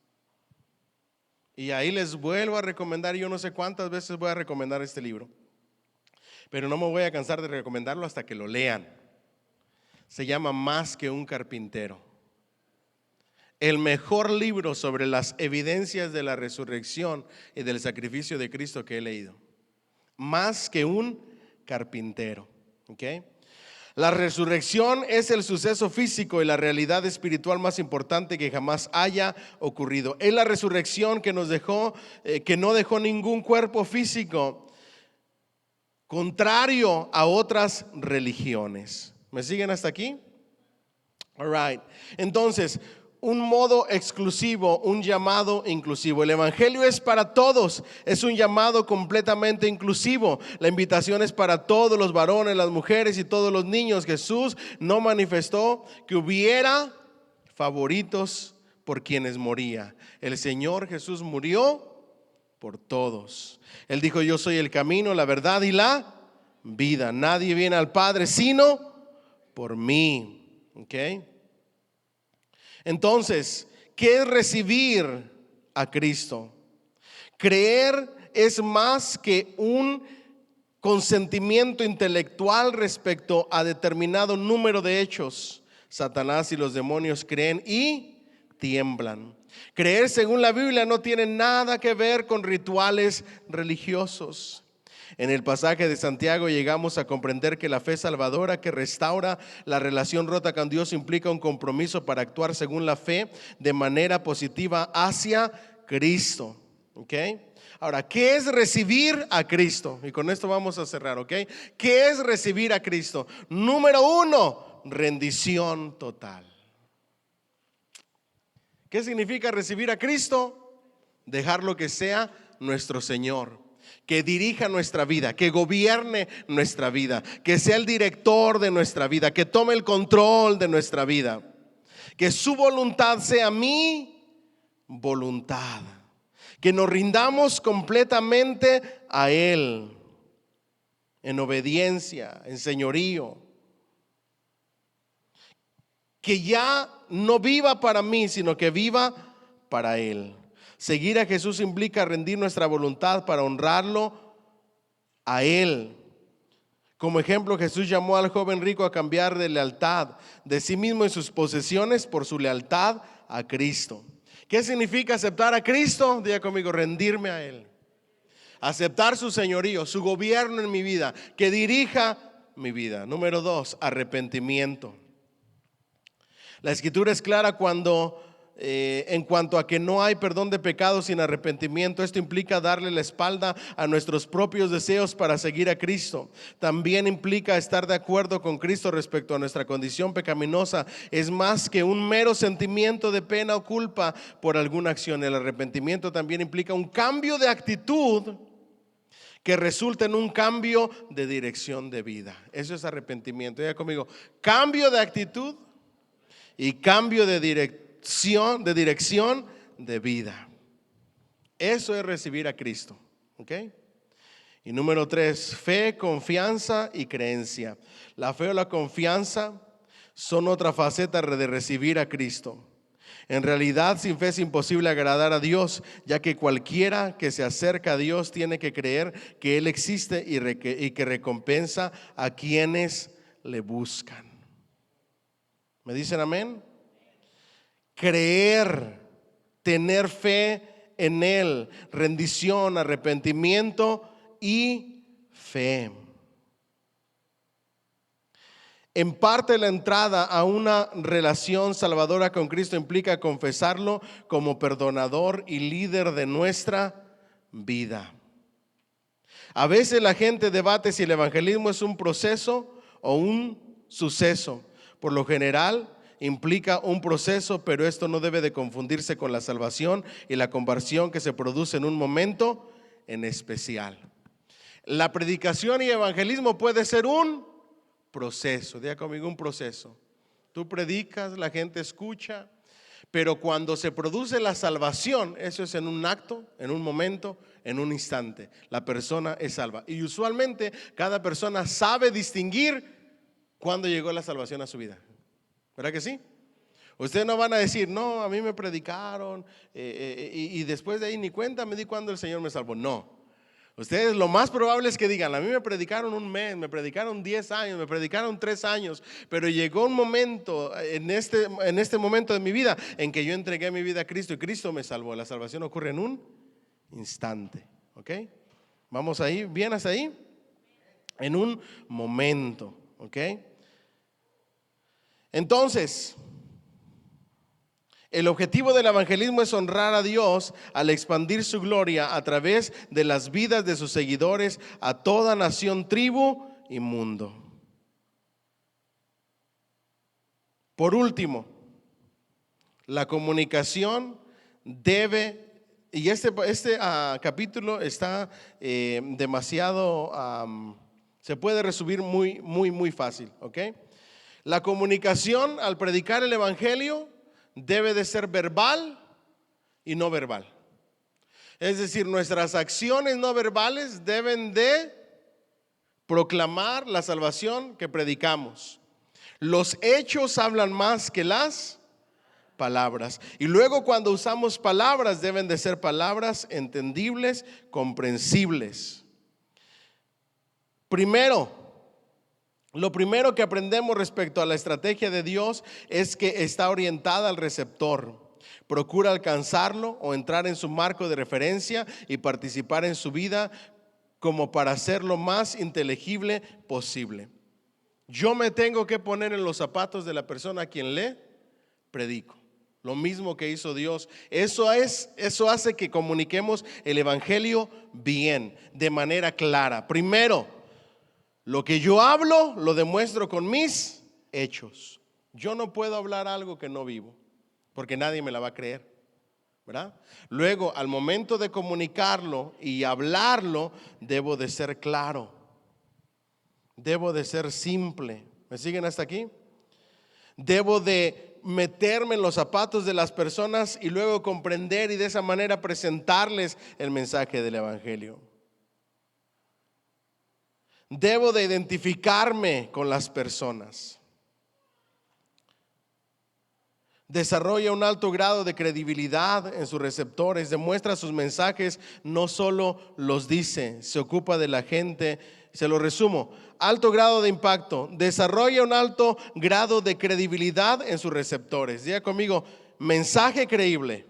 Y ahí les vuelvo a recomendar, yo no sé cuántas veces voy a recomendar este libro, pero no me voy a cansar de recomendarlo hasta que lo lean. Se llama Más que un carpintero. El mejor libro sobre las evidencias de la resurrección y del sacrificio de Cristo que he leído. Más que un carpintero. ¿Okay? La resurrección es el suceso físico y la realidad espiritual más importante que jamás haya ocurrido. Es la resurrección que nos dejó, que no dejó ningún cuerpo físico, contrario a otras religiones. ¿Me siguen hasta aquí? All right. Entonces, un modo exclusivo, un llamado inclusivo. El evangelio es para todos, es un llamado completamente inclusivo. La invitación es para todos los varones, las mujeres y todos los niños. Jesús no manifestó que hubiera favoritos por quienes moría. El Señor Jesús murió por todos. Él dijo: yo soy el camino, la verdad y la vida. Nadie viene al Padre sino por mí. ¿Okay? Entonces, ¿qué es recibir a Cristo? Creer es más que un consentimiento intelectual respecto a determinado número de hechos. Satanás y los demonios creen y tiemblan. Creer, según la Biblia, no tiene nada que ver con rituales religiosos. En el pasaje de Santiago llegamos a comprender que la fe salvadora que restaura la relación rota con Dios implica un compromiso para actuar según la fe de manera positiva hacia Cristo. ¿Okay? Ahora, ¿qué es recibir a Cristo? Y con esto vamos a cerrar, ¿ok? ¿Qué es recibir a Cristo? Número 1, rendición total. ¿Qué significa recibir a Cristo? Dejarlo que sea nuestro Señor, que dirija nuestra vida, que gobierne nuestra vida, que sea el director de nuestra vida, que tome el control de nuestra vida, que su voluntad sea mi voluntad, que nos rindamos completamente a Él, en obediencia, en señorío, que ya no viva para mí, sino que viva para Él. Seguir a Jesús implica rendir nuestra voluntad para honrarlo a Él. Como ejemplo, Jesús llamó al joven rico a cambiar de lealtad de sí mismo y sus posesiones por su lealtad a Cristo. ¿Qué significa aceptar a Cristo? Diga conmigo: rendirme a Él. Aceptar su señorío, su gobierno en mi vida, que dirija mi vida. Número 2, arrepentimiento. La escritura es clara en cuanto a que no hay perdón de pecados sin arrepentimiento. Esto implica darle la espalda a nuestros propios deseos para seguir a Cristo. También implica estar de acuerdo con Cristo respecto a nuestra condición pecaminosa. Es más que un mero sentimiento de pena o culpa por alguna acción. El arrepentimiento también implica un cambio de actitud que resulta en un cambio de dirección de vida. Eso es arrepentimiento. Diga conmigo: cambio de actitud y cambio de dirección de vida. Eso es recibir a Cristo. ¿Ok? Y número 3, fe, confianza y creencia. La fe o la confianza son otra faceta de recibir a Cristo. En realidad, sin fe es imposible agradar a Dios, ya que cualquiera que se acerca a Dios tiene que creer que Él existe y que recompensa a quienes le buscan. ¿Me dicen amén? Creer, tener fe en Él, rendición, arrepentimiento y fe. En parte, la entrada a una relación salvadora con Cristo implica confesarlo como perdonador y líder de nuestra vida. A veces la gente debate si el evangelismo es un proceso o un suceso. Por lo general implica un proceso, pero esto no debe de confundirse con la salvación y la conversión que se produce en un momento en especial. La predicación y evangelismo puede ser un proceso. Diga conmigo: un proceso. Tú predicas, la gente escucha, pero cuando se produce la salvación, eso es en un acto, en un momento, en un instante. La persona es salva. Y usualmente cada persona sabe distinguir cuándo llegó la salvación a su vida. ¿Verdad que sí? Ustedes no van a decir, no, a mí me predicaron y después de ahí ni cuenta me di cuándo el Señor me salvó. No. Ustedes lo más probable es que digan, a mí me predicaron un mes, me predicaron 10 años, me predicaron 3 años, pero llegó un momento en este momento de mi vida en que yo entregué mi vida a Cristo y Cristo me salvó. La salvación ocurre en un instante, ¿ok? ¿Vamos ahí? ¿Bien hasta ahí? En un momento, ¿ok? Entonces, el objetivo del evangelismo es honrar a Dios al expandir su gloria a través de las vidas de sus seguidores a toda nación, tribu y mundo. Por último, la comunicación debe, y este capítulo está demasiado, se puede resumir muy fácil, ¿ok? La comunicación al predicar el evangelio debe de ser verbal y no verbal. Es decir, nuestras acciones no verbales deben de proclamar la salvación que predicamos. Los hechos hablan más que las palabras. Y luego cuando usamos palabras deben de ser palabras entendibles, comprensibles. Lo primero que aprendemos respecto a la estrategia de Dios es que está orientada al receptor. Procura alcanzarlo o entrar en su marco de referencia y participar en su vida como para hacer lo más inteligible posible. Yo me tengo que poner en los zapatos de la persona a quien le predico. Lo mismo que hizo Dios. Eso hace que comuniquemos el evangelio bien, de manera clara. Primero, lo que yo hablo lo demuestro con mis hechos. Yo no puedo hablar algo que no vivo, porque nadie me la va a creer, ¿verdad? Luego, al momento de comunicarlo y hablarlo, debo de ser claro, debo de ser simple. ¿Me siguen hasta aquí? Debo de meterme en los zapatos de las personas y luego comprender y de esa manera presentarles el mensaje del evangelio. Debo de identificarme con las personas. Desarrolla un alto grado de credibilidad en sus receptores, demuestra sus mensajes, no solo los dice, se ocupa de la gente. Se lo resumo: alto grado de impacto, desarrolla un alto grado de credibilidad en sus receptores. Diga conmigo: mensaje creíble.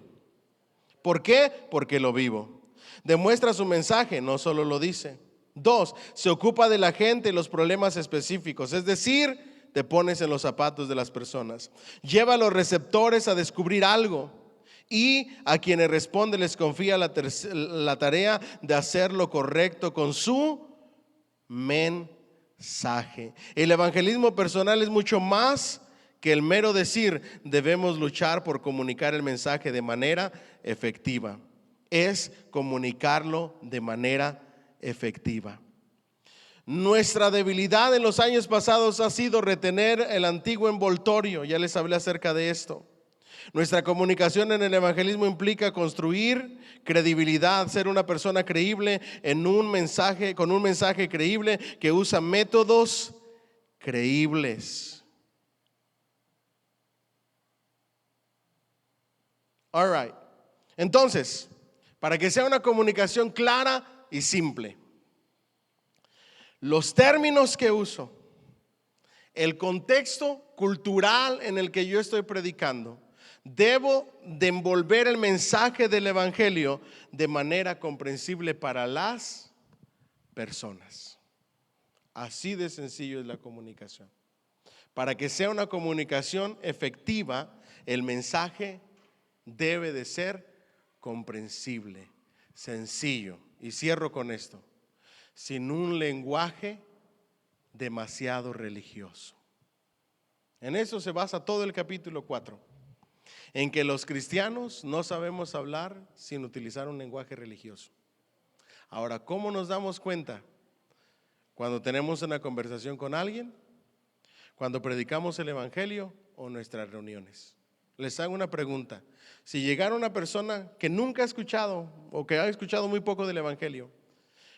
¿Por qué? Porque lo vivo. Demuestra su mensaje, no solo lo dice. 2, se ocupa de la gente y los problemas específicos, es decir, te pones en los zapatos de las personas. Lleva a los receptores a descubrir algo y a quienes responden les confía la tarea de hacer lo correcto con su mensaje. El evangelismo personal es mucho más que el mero decir. Debemos luchar por comunicar el mensaje de manera efectiva. Es comunicarlo de manera efectiva. Nuestra debilidad en los años pasados ha sido retener el antiguo envoltorio. Ya les hablé acerca de esto. Nuestra comunicación en el evangelismo implica construir credibilidad, ser una persona creíble con un mensaje creíble que usa métodos creíbles. All right. Entonces, para que sea una comunicación clara y simple, los términos que uso, el contexto cultural en el que yo estoy predicando, debo de envolver el mensaje del evangelio de manera comprensible para las personas. Así de sencillo es la comunicación. Para que sea una comunicación efectiva, el mensaje debe de ser comprensible, sencillo. Y cierro con esto: sin un lenguaje demasiado religioso. En eso se basa todo el capítulo 4, en que los cristianos no sabemos hablar sin utilizar un lenguaje religioso. Ahora, ¿cómo nos damos cuenta? Cuando tenemos una conversación con alguien, cuando predicamos el evangelio o nuestras reuniones. Les hago una pregunta. Si llegara una persona que nunca ha escuchado o que ha escuchado muy poco del Evangelio,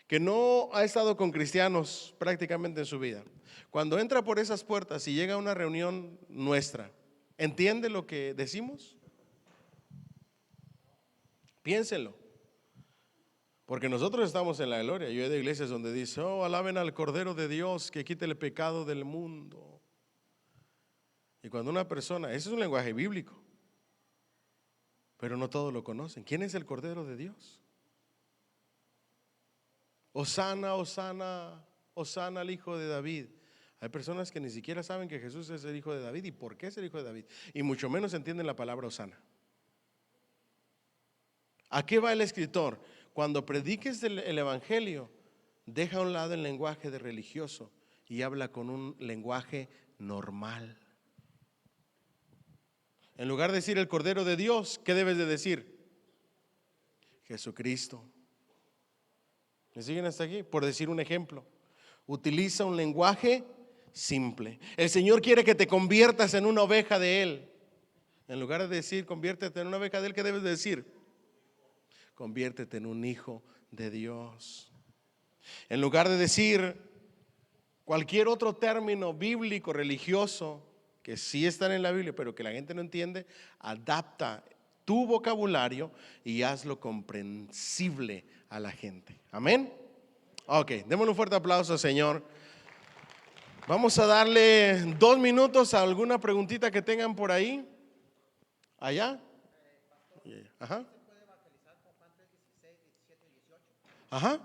que no ha estado con cristianos prácticamente en su vida, cuando entra por esas puertas y llega a una reunión nuestra, ¿entiende lo que decimos? Piénsenlo. Porque nosotros estamos en la gloria. Yo he de iglesias donde dice, oh, alaben al Cordero de Dios que quite el pecado del mundo. Y cuando una persona, ese es un lenguaje bíblico, pero no todos lo conocen. ¿Quién es el Cordero de Dios? Hosana, Hosana, Hosana al Hijo de David. Hay personas que ni siquiera saben que Jesús es el Hijo de David y por qué es el Hijo de David. Y mucho menos entienden la palabra Hosana. ¿A qué va el escritor? Cuando prediques el Evangelio, deja a un lado el lenguaje de religioso y habla con un lenguaje normal. En lugar de decir el Cordero de Dios, ¿qué debes de decir? Jesucristo. ¿Me siguen hasta aquí? Por decir un ejemplo. Utiliza un lenguaje simple. El Señor quiere que te conviertas en una oveja de Él. En lugar de decir conviértete en una oveja de Él, ¿qué debes de decir? Conviértete en un hijo de Dios. En lugar de decir cualquier otro término bíblico, religioso, que sí están en la Biblia, pero que la gente no entiende, adapta tu vocabulario y hazlo comprensible a la gente. Amén. Ok, démosle un fuerte aplauso, Señor. Vamos a darle 2 minutos a alguna preguntita que tengan por ahí. Allá. Ajá. Ajá.